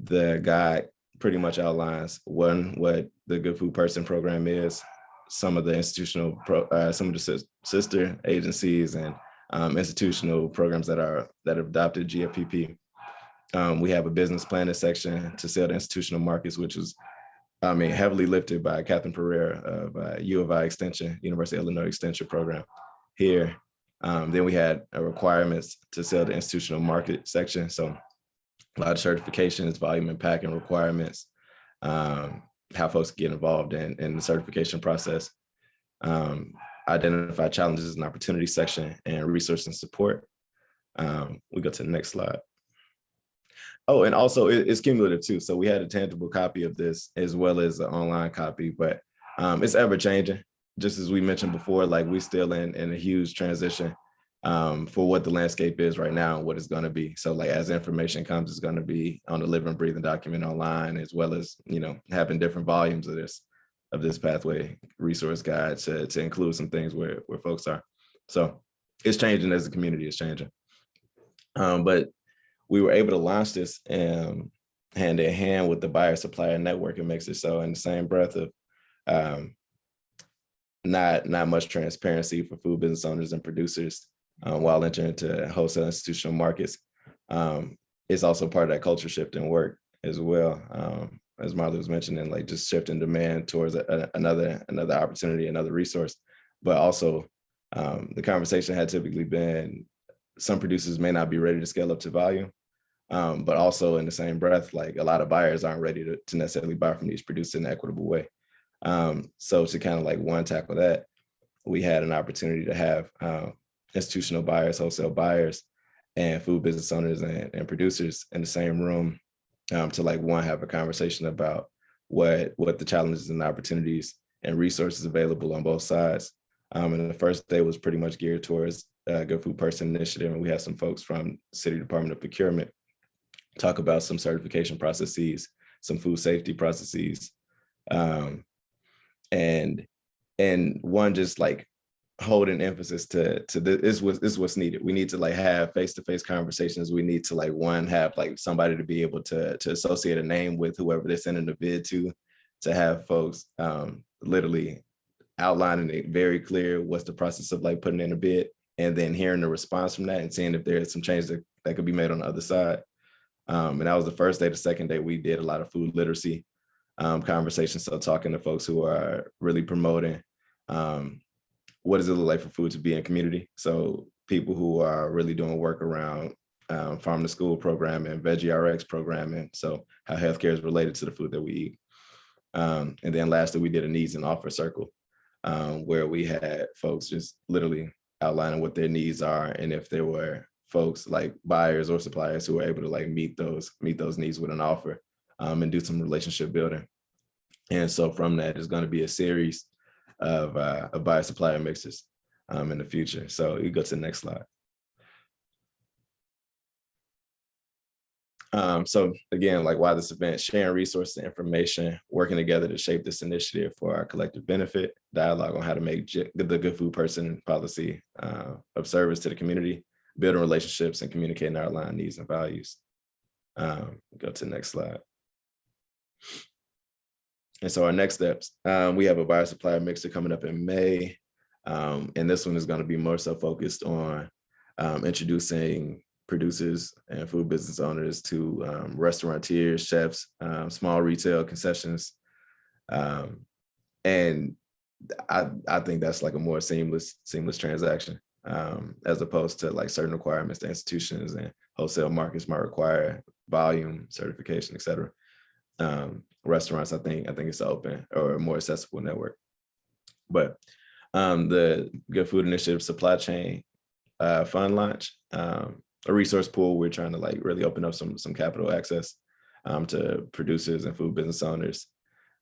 the guide pretty much outlines what the Good Food Person program is, some of the institutional, some of the sister agencies and institutional programs that have adopted GFPP. We have a business planning section to sell to institutional markets, which was, heavily lifted by Catherine Pereira of U of I Extension, University of Illinois Extension program here. Then we had requirements to sell the institutional market section. So a lot of certifications, volume and packing requirements, how folks get involved in the certification process, identify challenges and opportunities section, and resource and support. We go to the next slide. Oh, and also it's cumulative too. So we had a tangible copy of this as well as an online copy, but it's ever changing. Just as we mentioned before, like we still in a huge transition for what the landscape is right now and what it's going to be. So like as information comes, it's going to be on the living, breathing document online, as well as, you know, having different volumes of this pathway resource guide to include some things where folks are. So it's changing as the community is changing. But we were able to launch this hand in hand with the buyer supplier network. It makes it so in the same breath of not much transparency for food business owners and producers while entering into wholesale institutional markets. It's also part of that culture shift in work as well. As Marley was mentioning, like just shifting demand towards another opportunity, another resource. But also the conversation had typically been some producers may not be ready to scale up to volume, but also in the same breath, like a lot of buyers aren't ready to necessarily buy from these producers in an equitable way. So to kind of like tackle that, we had an opportunity to have institutional buyers, wholesale buyers, and food business owners and producers in the same room to like have a conversation about what the challenges and opportunities and resources available on both sides. And the first day was pretty much geared towards Good Food Person Initiative, and we had some folks from City Department of Procurement talk about some certification processes, some food safety processes, and one just like holding emphasis to this is what's needed. We need to like have face-to-face conversations. We need to like have like somebody to be able to associate a name with whoever they're sending the bid to have folks literally outlining it very clear what's the process of like putting in a bid, and then hearing the response from that and seeing if there's some changes that could be made on the other side. And that was the first day. The second day, we did a lot of food literacy conversations. So talking to folks who are really promoting what does it look like for food to be in community. So people who are really doing work around farm to school programming, Veggie RX programming. So how healthcare is related to the food that we eat. And then lastly, we did a needs and offer circle where we had folks just literally outlining what their needs are, and if there were folks like buyers or suppliers who were able to like meet those needs with an offer and do some relationship building. And so from that is going to be a series of buyer supplier mixes in the future. So you go to the next slide. So again, like why this event, sharing resources and information, working together to shape this initiative for our collective benefit, dialogue on how to make the Good Food Person policy of service to the community, building relationships and communicating our aligned needs and values. Go to the next slide. And so our next steps, we have a buyer supplier mixer coming up in May. And this one is going to be more so focused on introducing producers and food business owners to restaurateurs, chefs, small retail concessions. And I think that's like a more seamless transaction as opposed to like certain requirements that institutions and wholesale markets might require, volume, certification, et cetera. Restaurants, I think it's open or a more accessible network. But the Good Food Initiative supply chain fund launch, a resource pool, we're trying to like really open up some capital access to producers and food business owners.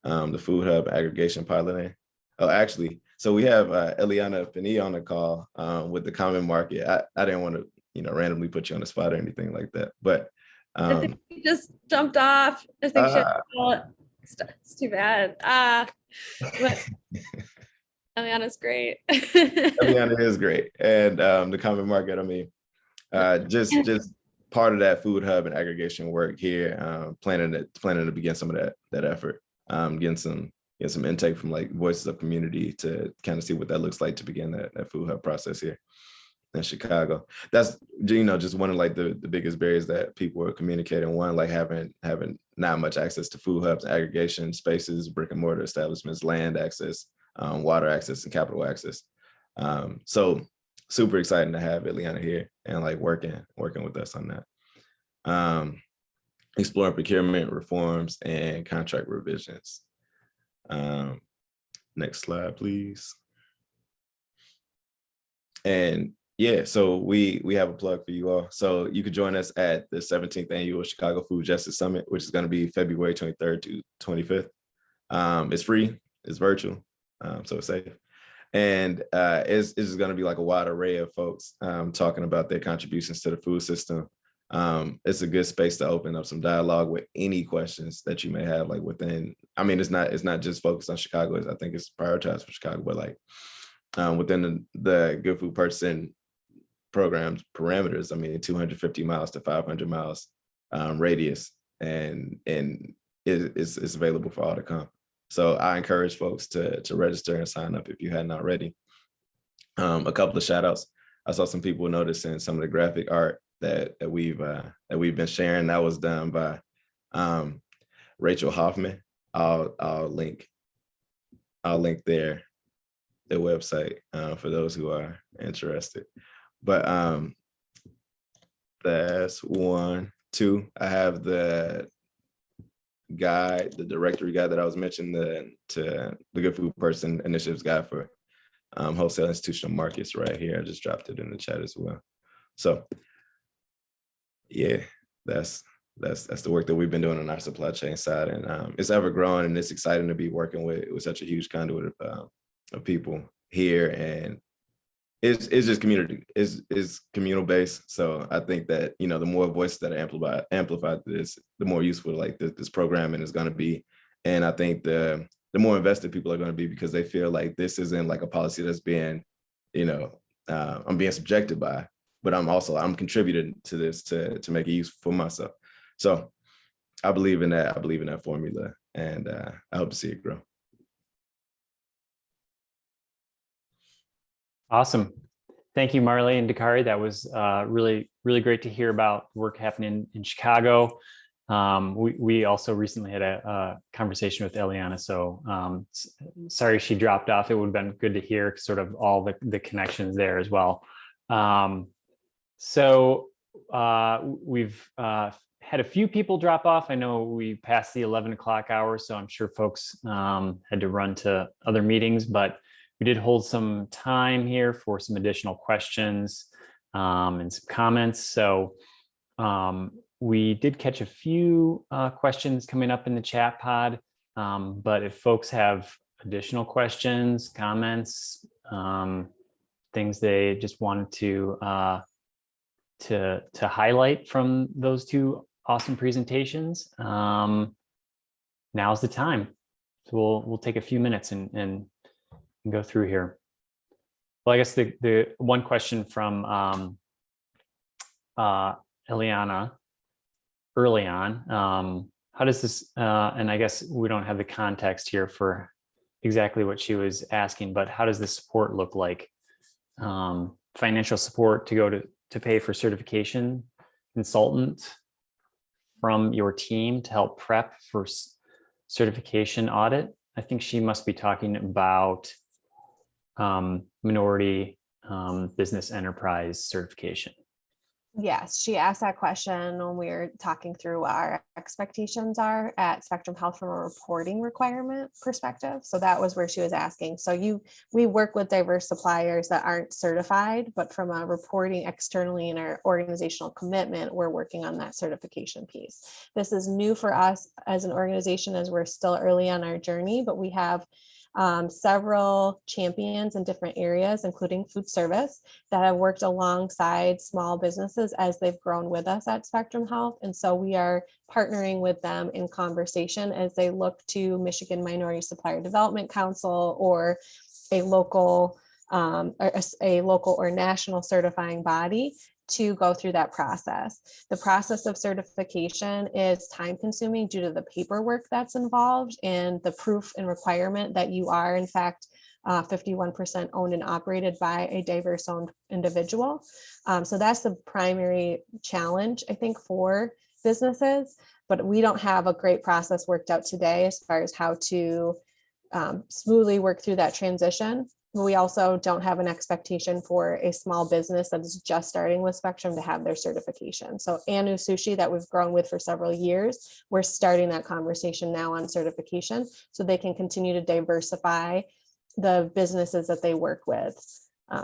The Food Hub aggregation piloting. Oh, actually, so we have Eliana Finney on the call with the Common Market. I didn't want to, randomly put you on the spot or anything like that, but I think he just jumped off. I think it's too bad. But Eliana's great. Eliana is great, and the Common Market. I mean, just part of that Food Hub and aggregation work here. Planning to begin some of that effort. Getting some intake from like voices of community to kind of see what that looks like to begin that Food Hub process here in Chicago. That's just one of like the biggest barriers that people are communicating. One, like having not much access to food hubs, aggregation spaces, brick and mortar establishments, land access, water access, and capital access. So super exciting to have Eliana here and like working with us on that. exploring procurement reforms and contract revisions. Next slide, please. And yeah, so we have a plug for you all. So you could join us at the 17th annual Chicago Food Justice Summit, which is going to be February 23rd to 25th. It's free, it's virtual, so it's safe. And it's just going to be like a wide array of folks talking about their contributions to the food system. It's a good space to open up some dialogue with any questions that you may have, like within, I mean, it's not just focused on Chicago. I think it's prioritized for Chicago, but like within the good food purchasing programs parameters, I mean, 250 miles to 500 miles radius, and it's available for all to come. So I encourage folks to register and sign up if you hadn't already. A couple of shout outs. I saw some people noticing some of the graphic art that we've been sharing. That was done by Rachel Hoffman. I'll link their website for those who are interested. But that's 1, 2. I have the guide, the directory guide that I was mentioning, to the Good Food Person Initiatives Guide for wholesale institutional markets right here. I just dropped it in the chat as well. So yeah, that's the work that we've been doing on our supply chain side, and it's ever growing, and it's exciting to be working with such a huge conduit of people here, and it's just community, is communal based. So I think that, you know, the more voices that are amplified this, the more useful like this programming is going to be, and I think the more invested people are going to be, because they feel like this isn't like a policy that's being, you know, I'm being subjected by, but I'm contributing to this to make it useful for myself. So I believe in that. I believe in that formula, and I hope to see it grow. Awesome. Thank you, Marley and Dakari. That was really, really great to hear about work happening in Chicago. We also recently had a conversation with Eliana, so sorry she dropped off. It would have been good to hear sort of all the connections there as well. So we've had a few people drop off. I know we passed the 11 o'clock hour, so I'm sure folks had to run to other meetings, but we did hold some time here for some additional questions and some comments. So we did catch a few questions coming up in the chat pod, but if folks have additional questions, comments, things they just wanted to highlight from those two awesome presentations, now's the time. So we'll take a few minutes and go through here. Well, I guess the one question from Eliana early on, how does this, and I guess we don't have the context here for exactly what she was asking, but how does the support look like? Financial support to go to pay for certification consultant from your team to help prep for certification audit. I think she must be talking about minority business enterprise certification. Yes, she asked that question when we were talking through what our expectations are at Spectrum Health from a reporting requirement perspective. So that was where she was asking. So we work with diverse suppliers that aren't certified, but from a reporting externally in our organizational commitment, we're working on that certification piece. This is new for us as an organization, as we're still early on our journey, but we have several champions in different areas, including food service, that have worked alongside small businesses as they've grown with us at Spectrum Health. And so we are partnering with them in conversation as they look to Michigan Minority Supplier Development Council or a local or national certifying body to go through that process. The process of certification is time consuming due to the paperwork that's involved and the proof and requirement that you are in fact 51% owned and operated by a diverse owned individual. So that's the primary challenge, I think, for businesses, but we don't have a great process worked out today as far as how to smoothly work through that transition. we also don't have an expectation for a small business that is just starting with Spectrum to have their certification. So Anu Sushi that we've grown with for several years, we're starting that conversation now on certification so they can continue to diversify the businesses that they work with.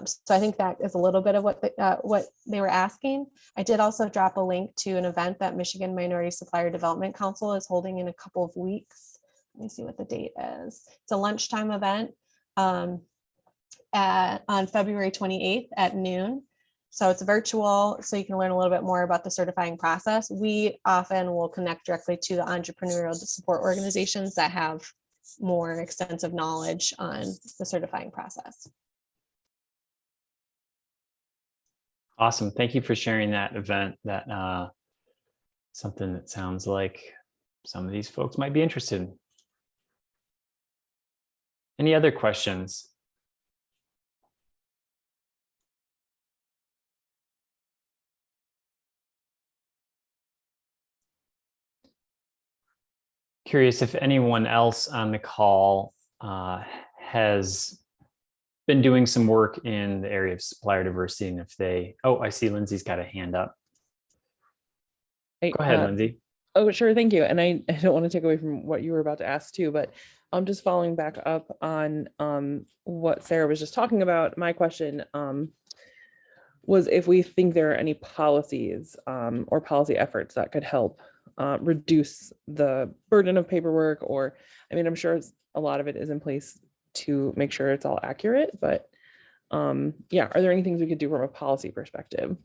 So I think that is a little bit of what they were asking. I did also drop a link to an event that Michigan Minority Supplier Development Council is holding in a couple of weeks. Let me see what the date is. It's a lunchtime event on February 28th at noon. So it's virtual, so you can learn a little bit more about the certifying process. We often will connect directly to the entrepreneurial support organizations that have more extensive knowledge on the certifying process. Awesome. Thank you for sharing that event. That something that sounds like some of these folks might be interested in. Any other questions? Curious if anyone else on the call has been doing some work in the area of supplier diversity, and if they, oh, I see Lindsay's got a hand up. Hey, Go ahead, Lindsay. Oh, sure. Thank you. And I don't want to take away from what you were about to ask too, but I'm just following back up on what Sarah was just talking about. My question was if we think there are any policies or policy efforts that could help reduce the burden of paperwork, or, I mean, I'm sure a lot of it is in place to make sure it's all accurate, but yeah, are there any things we could do from a policy perspective?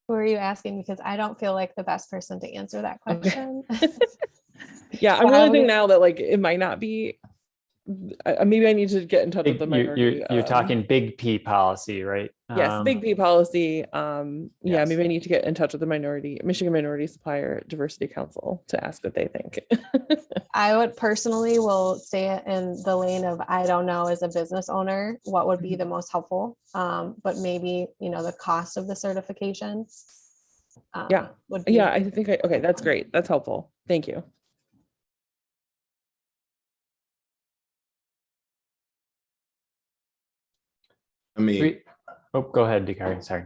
Who are you asking? Because I don't feel like the best person to answer that question. Okay. Yeah, I'm realizing now that like it might not be. Maybe I need to get in touch with the minority. You're talking big P policy, right? Yes, big P policy. Yeah, Yes. maybe I need to get in touch with the Michigan Minority Supplier Diversity Council to ask what they think. I would personally will stay in the lane of, I don't know, as a business owner, what would be the most helpful. But maybe, you know, the cost of the certification. Yeah. Would be Yeah, I think okay, that's great. That's helpful. Thank you. I mean, Oh, go ahead, Dakari. Sorry.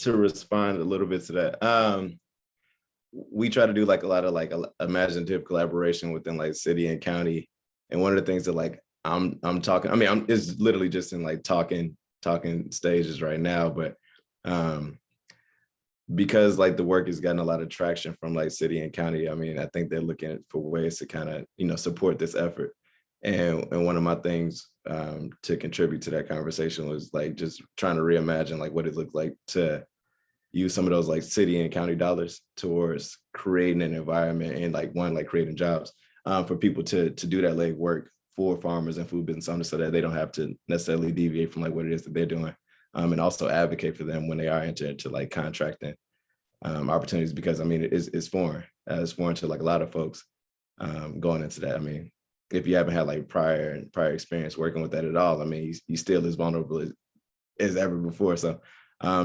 to respond a little bit to that, we try to do like a lot of like imaginative collaboration within like city and county. And one of the things that like I'm talking, I mean, it's literally just in like talking stages right now, but because like the work has gotten a lot of traction from like city and county, I mean, I think they're looking for ways to kind of, you know, support this effort. And one of my things to contribute to that conversation was like just trying to reimagine like what it looked like to use some of those like city and county dollars towards creating an environment and like creating jobs for people to do that leg work for farmers and food business owners so that they don't have to necessarily deviate from like what it is that they're doing, and also advocate for them when they are entering into like contracting opportunities, because I mean it's foreign. It's foreign to like a lot of folks going into that. I mean, if you haven't had like prior experience working with that at all, I mean, you still as vulnerable as ever before. So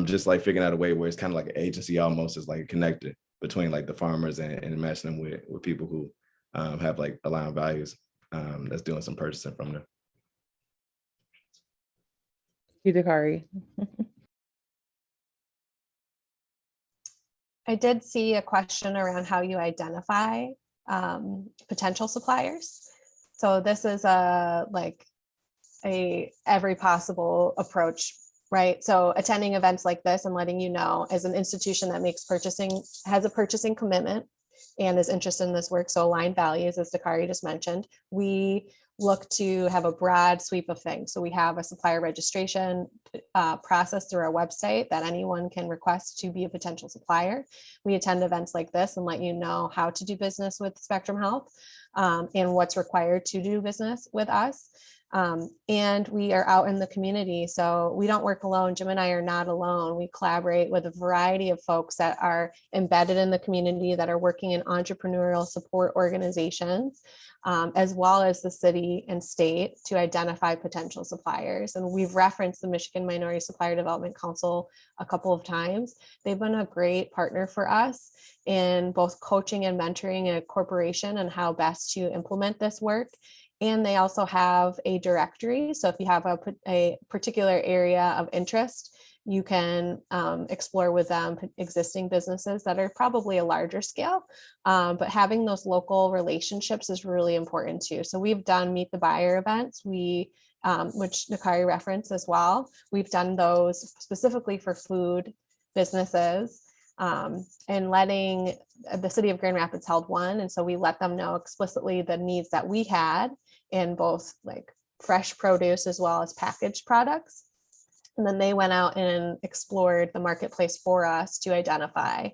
just like figuring out a way where it's kind of like an agency almost is like connected between like the farmers and matching them with people who have like aligned values that's doing some purchasing from them. Dakari. I did see a question around how you identify potential suppliers. So this is every possible approach, right? So attending events like this and letting you know, as an institution that has a purchasing commitment and is interested in this work, so aligned values, as Dakari just mentioned, we look to have a broad sweep of things. So we have a supplier registration process through our website that anyone can request to be a potential supplier. We attend events like this and let you know how to do business with Spectrum Health and what's required to do business with us. And we are out in the community. So we don't work alone. Jim and I are not alone. We collaborate with a variety of folks that are embedded in the community, that are working in entrepreneurial support organizations, as well as the city and state, to identify potential suppliers. And we've referenced the Michigan Minority Supplier Development Council a couple of times. They've been a great partner for us in both coaching and mentoring a corporation on how best to implement this work. And they also have a directory. So if you have a particular area of interest, you can explore with them existing businesses that are probably a larger scale. But having those local relationships is really important too. So we've done Meet the Buyer events, which Nakari referenced as well. We've done those specifically for food businesses. And letting the city of Grand Rapids held one. And so we let them know explicitly the needs that we had in both like fresh produce as well as packaged products. And then they went out and explored the marketplace for us to identify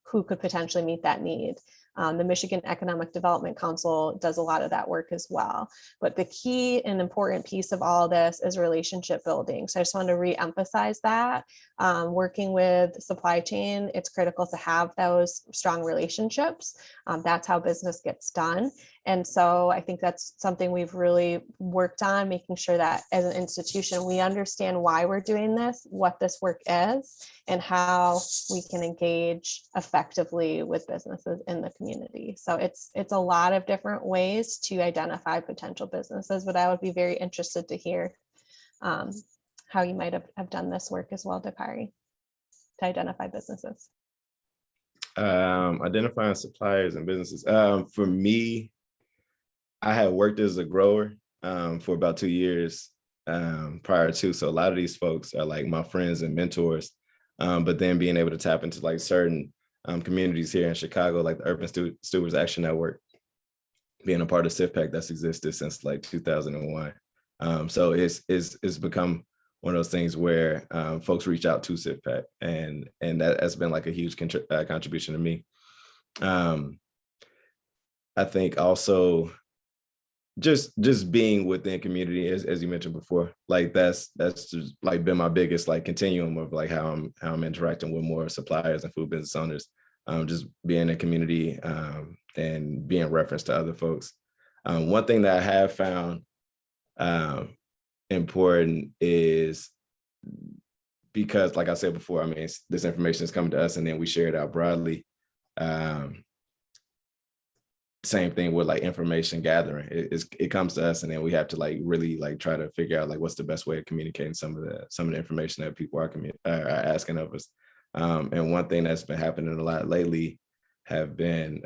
who could potentially meet that need. The Michigan Economic Development Council does a lot of that work as well. But the key and important piece of all this is relationship building. So I just want to re-emphasize that. Working with supply chain, it's critical to have those strong relationships. That's how business gets done. And so I think that's something we've really worked on, making sure that as an institution, we understand why we're doing this, what this work is, and how we can engage effectively with businesses in the community. So it's a lot of different ways to identify potential businesses, but I would be very interested to hear how you might have done this work as well, Dakari, to identify businesses. Identifying suppliers and businesses. For me, I had worked as a grower for about 2 years prior to. So a lot of these folks are like my friends and mentors. But then being able to tap into like certain communities here in Chicago, like the Urban Stewards Action Network, being a part of CIFPAC that's existed since like 2001. So it's become one of those things where folks reach out to CIFPAC, and that has been like a huge contribution to me. I think also just being within community, as you mentioned before, like that's just like been my biggest like continuum of like how I'm interacting with more suppliers and food business owners. Just being in community and being referenced to other folks. One thing that I have found important is, because like I said before, I mean, this information is coming to us and then we share it out broadly. Same thing with like information gathering. It comes to us and then we have to like really like try to figure out like what's the best way of communicating some of the information that people are asking of us. And one thing that's been happening a lot lately have been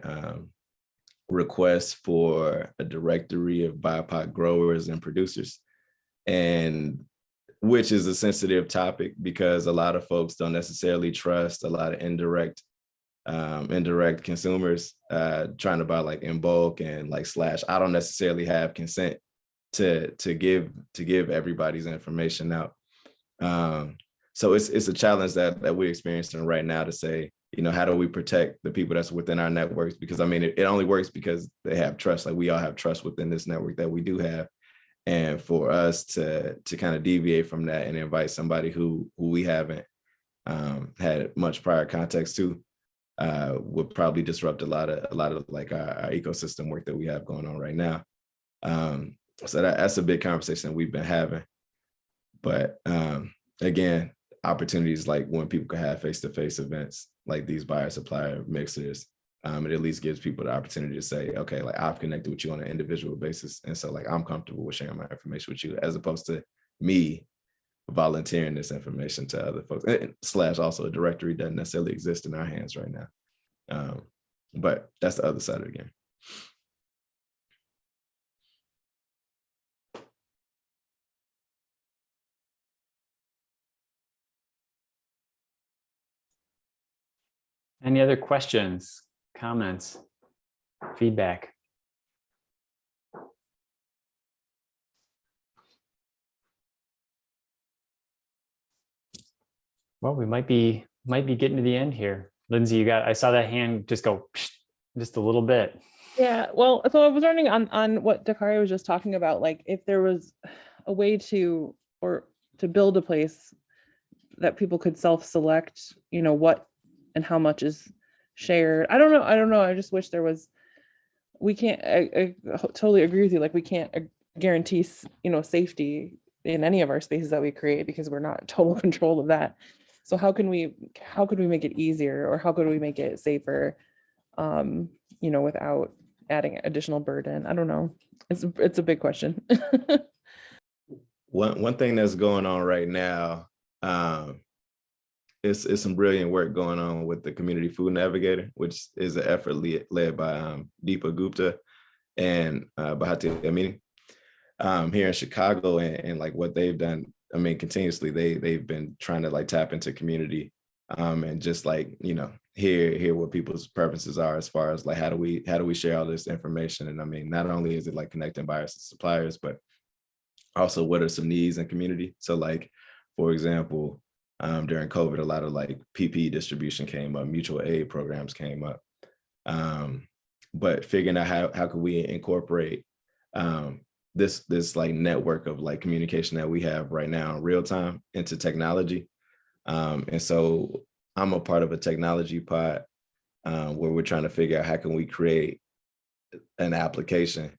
requests for a directory of BIPOC growers and producers, and which is a sensitive topic because a lot of folks don't necessarily trust a lot of indirect consumers trying to buy like in bulk and like / I don't necessarily have consent to give everybody's information out. So it's a challenge that we're experiencing right now to say, you know, how do we protect the people that's within our networks? Because I mean, it only works because they have trust. Like we all have trust within this network that we do have. And for us to kind of deviate from that and invite somebody who we haven't had much prior context to would probably disrupt a lot of like our ecosystem work that we have going on right now. So that's a big conversation we've been having. But again, opportunities like when people can have face-to-face events like these buyer supplier mixers, it at least gives people the opportunity to say, okay, like I've connected with you on an individual basis. And so like I'm comfortable with sharing my information with you, as opposed to me volunteering this information to other folks. / also a directory doesn't necessarily exist in our hands right now. But that's the other side of the game. Any other questions, comments, feedback? Well, we might be getting to the end here. Lindsay, I saw that hand just go just a little bit. Yeah, well, so I was wondering on what Dakari was just talking about, like if there was a way to build a place that people could self-select, what and how much is shared. I don't know. I just wish there was. We can't. I totally agree with you. Like we can't guarantee, safety in any of our spaces that we create because we're not in total control of that. So how can we make it easier, or how could we make it safer? Without adding additional burden. I don't know. It's a big question. One thing that's going on right now, is some brilliant work going on with the Community Food Navigator, which is an effort led by Deepa Gupta and Bhati Amini here in Chicago, and like what they've done. I mean, continuously they've been trying to like tap into community and just like hear what people's preferences are as far as like how do we share all this information. And I mean, not only is it like connecting buyers and suppliers, but also what are some needs in community. So like, for example, during COVID, a lot of like PPE distribution came up, mutual aid programs came up. But figuring out how could we incorporate this like network of like communication that we have right now in real time into technology. And so I'm a part of a technology pod where we're trying to figure out how can we create an application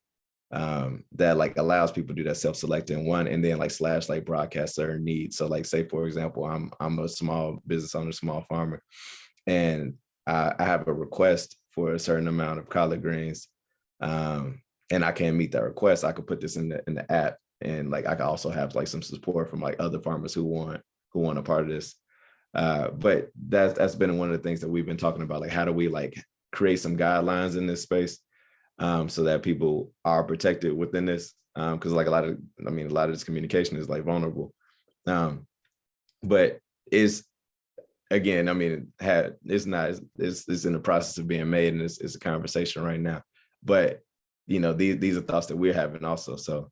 that like allows people to do that self-selecting one, and then like slash like broadcast certain needs. So like say, for example, I'm a small business owner, small farmer, and I have a request for a certain amount of collard greens. And I can't meet that request. I could put this in the app, and like I could also have like some support from like other farmers who want a part of this. But that's been one of the things that we've been talking about. Like, how do we like create some guidelines in this space so that people are protected within this? Because like a lot of this communication is like vulnerable. But it's again, I mean, it's in the process of being made, and it's a conversation right now. But these are thoughts that we're having also. So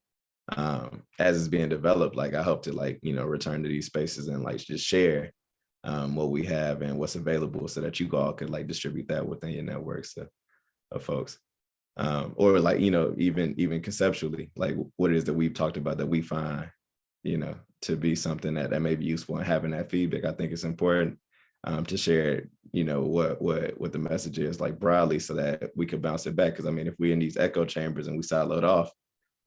as it's being developed, like I hope to like return to these spaces and like just share what we have and what's available, so that you all could like distribute that within your networks of folks, or like even conceptually, like what it is that we've talked about that we find to be something that may be useful, and having that feedback. I think it's important to share what the message is like broadly, so that we could bounce it back. Because I mean, if we're in these echo chambers and we siloed off,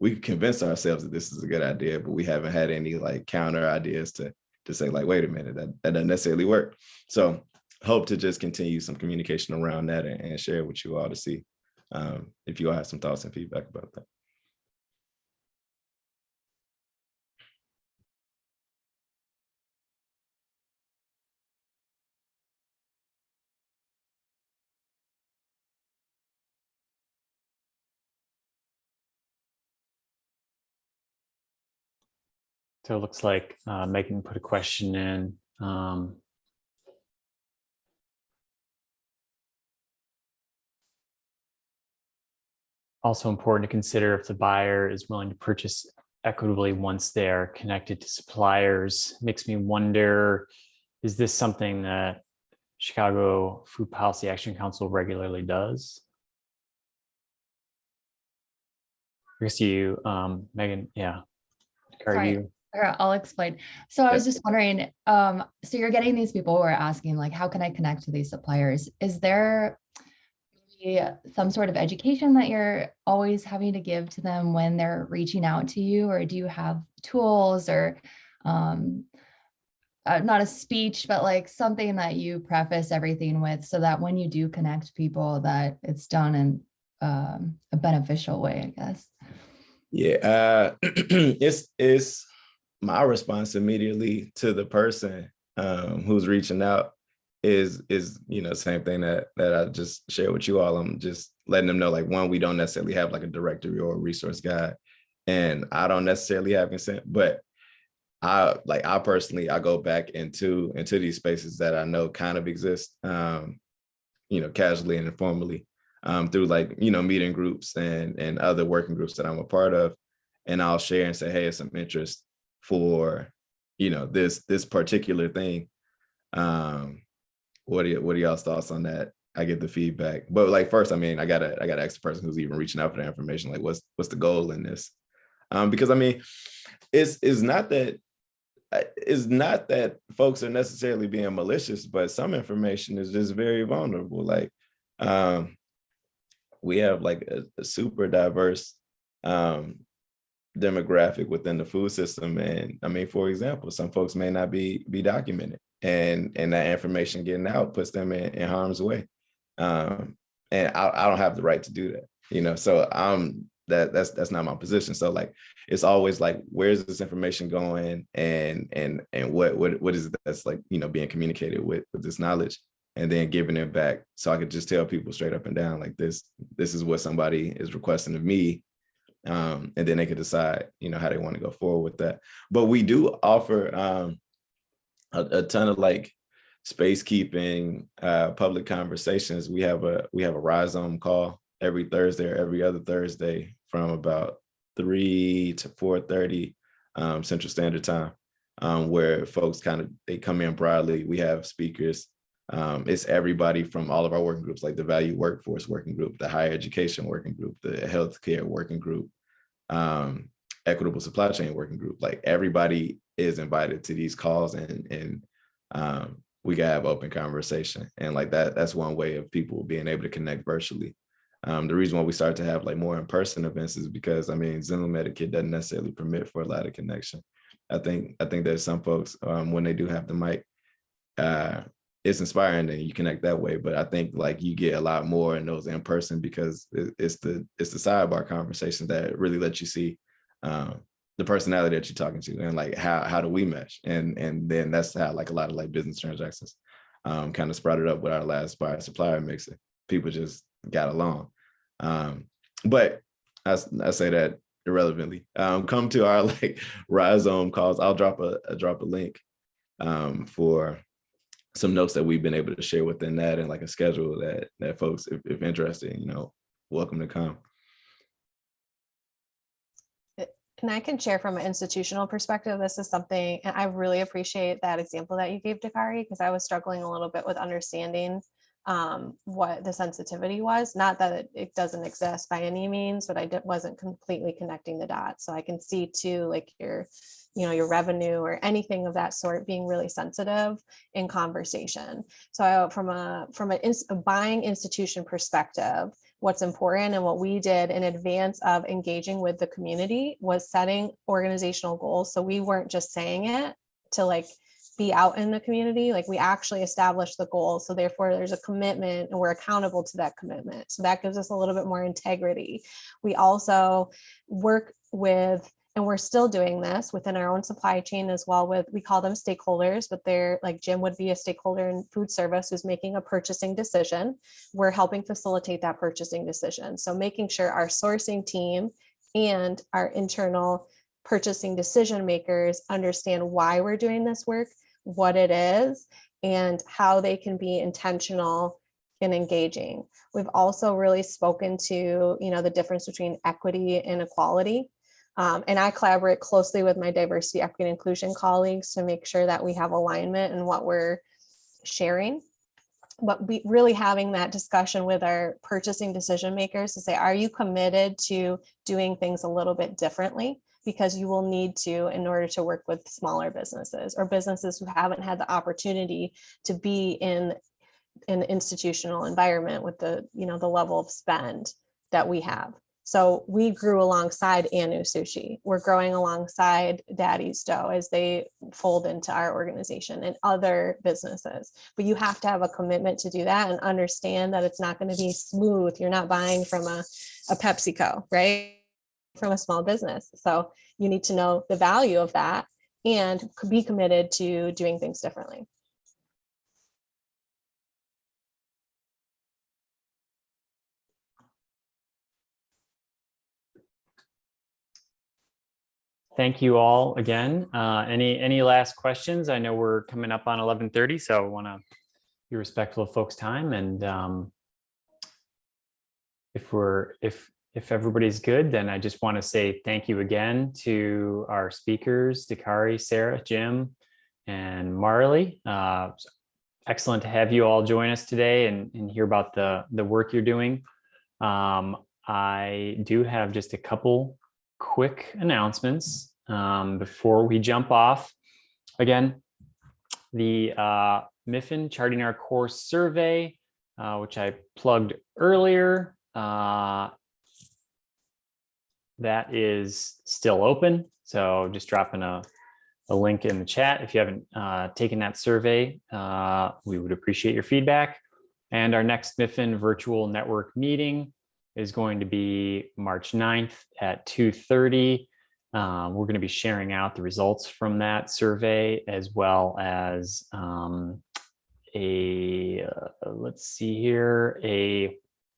we could convince ourselves that this is a good idea, but we haven't had any like counter ideas to say like, wait a minute, that doesn't necessarily work. So hope to just continue some communication around that and share with you all to see if you all have some thoughts and feedback about that. So it looks like Megan put a question in. Also important to consider if the buyer is willing to purchase equitably once they're connected to suppliers. Makes me wonder, is this something that Chicago Food Policy Action Council regularly does? I guess you, Megan, yeah. Are Sorry. you? I'll explain. So I was Yeah. just wondering, so you're getting these people who are asking like, how can I connect to these suppliers? Is there some sort of education that you're always having to give to them when they're reaching out to you? Or do you have tools or not a speech, but like something that you preface everything with, so that when you do connect people, that it's done in a beneficial way, I guess? Yeah, it's my response immediately to the person who's reaching out is same thing that I just shared with you all. I'm just letting them know, like, one, we don't necessarily have like a directory or a resource guide, and I don't necessarily have consent, but I personally, I go back into these spaces that I know kind of exist, casually and informally, through like, meeting groups and other working groups that I'm a part of. And I'll share and say, hey, it's some interest for, this particular thing. What are y'all's thoughts on that? I get the feedback. But like first, I mean, I gotta ask the person who's even reaching out for that information, like what's the goal in this? Because I mean, it's not that folks are necessarily being malicious, but some information is just very vulnerable. Like we have like a super diverse demographic within the food system. And I mean, for example, some folks may not be documented, and that information getting out puts them in harm's way. And I don't have the right to do that, you know. So that's not my position. So like it's always like, where's this information going, and what is it that's like, you know, being communicated with this knowledge, and then giving it back, so I could just tell people straight up and down, like this is what somebody is requesting of me. And then they could decide, you know, how they want to go forward with that. But we do offer a ton of like space keeping, public conversations. We have a Rhizome call every Thursday or every other Thursday from about 3 to 4:30 Central Standard Time, where folks they come in broadly. We have speakers. It's everybody from all of our working groups, like the Value Workforce Working Group, the Higher Education Working Group, the Healthcare Working Group, Equitable Supply Chain Working Group. Like everybody is invited to these calls, and we can have open conversation. And like that's one way of people being able to connect virtually. The reason why we start to have like more in-person events is because, I mean, Zoom etiquette doesn't necessarily permit for a lot of connection. I think there's some folks, when they do have the mic, it's inspiring and you connect that way. But I think like you get a lot more in those in person, because it's the sidebar conversations that really let you see the personality that you're talking to, and like how do we mesh, and then that's how like a lot of like business transactions kind of sprouted up with our last buyer supplier mixer. People just got along. But I say that irrelevantly. Come to our like Rhizome calls. I'll drop a link for some notes that we've been able to share within that, and like a schedule that folks, if interested, you know, welcome to come. And I can share from an institutional perspective, this is something, and I really appreciate that example that you gave, Dakari, because I was struggling a little bit with understanding what the sensitivity was. Not that it doesn't exist by any means, but I wasn't completely connecting the dots. So I can see too, like your revenue or anything of that sort being really sensitive in conversation. So from a buying institution perspective, what's important and what we did in advance of engaging with the community was setting organizational goals. So we weren't just saying it to like be out in the community, like we actually established the goal. So therefore there's a commitment and we're accountable to that commitment. So that gives us a little bit more integrity. We also work with, and we're still doing this within our own supply chain as well, with, we call them stakeholders, but they're like, Jim would be a stakeholder in food service who's making a purchasing decision. We're helping facilitate that purchasing decision. So making sure our sourcing team and our internal purchasing decision makers understand why we're doing this work, what it is, and how they can be intentional in engaging. We've also really spoken to, the difference between equity and equality. And I collaborate closely with my diversity, equity, and inclusion colleagues to make sure that we have alignment in what we're sharing. But we really having that discussion with our purchasing decision makers to say, are you committed to doing things a little bit differently? Because you will need to in order to work with smaller businesses or businesses who haven't had the opportunity to be in an institutional environment with the level of spend that we have. So we grew alongside Anu Sushi. We're growing alongside Daddy's Dough as they fold into our organization and other businesses. But you have to have a commitment to do that and understand that it's not going to be smooth. You're not buying from a PepsiCo, right? From a small business. So you need to know the value of that and be committed to doing things differently. Thank you all again. Any last questions? I know we're coming up on 11:30, so I want to be respectful of folks' time. And if everybody's good, then I just want to say thank you again to our speakers, Dakari, Sarah, Jim, and Marley. excellent to have you all join us today and hear about the work you're doing. I do have just a couple quick announcements before we jump off. Again, the MFIN Charting Our Course survey, which I plugged earlier, that is still open. So just dropping a link in the chat. If you haven't taken that survey, we would appreciate your feedback. And our next MFIN Virtual Network Meeting is going to be March 9th at 2:30. We're going to be sharing out the results from that survey, as well as let's see here, a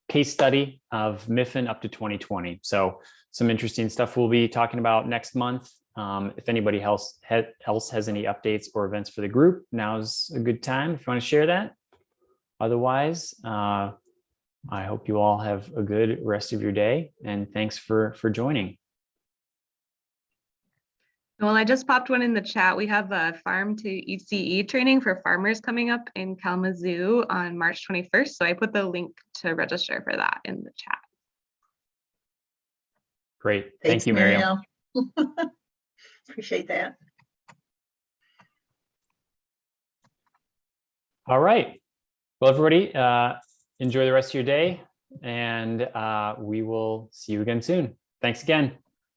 case study of MFIN up to 2020. So some interesting stuff we'll be talking about next month. If anybody else has any updates or events for the group, now's a good time if you want to share that. Otherwise, I hope you all have a good rest of your day, and thanks for joining. Well, I just popped one in the chat. We have a farm to ECE training for farmers coming up in Kalamazoo on March 21st. So I put the link to register for that in the chat. Great. Thanks, Thank you, Miriam. Appreciate that. All right. Well, everybody, enjoy the rest of your day, and we will see you again soon. Thanks again.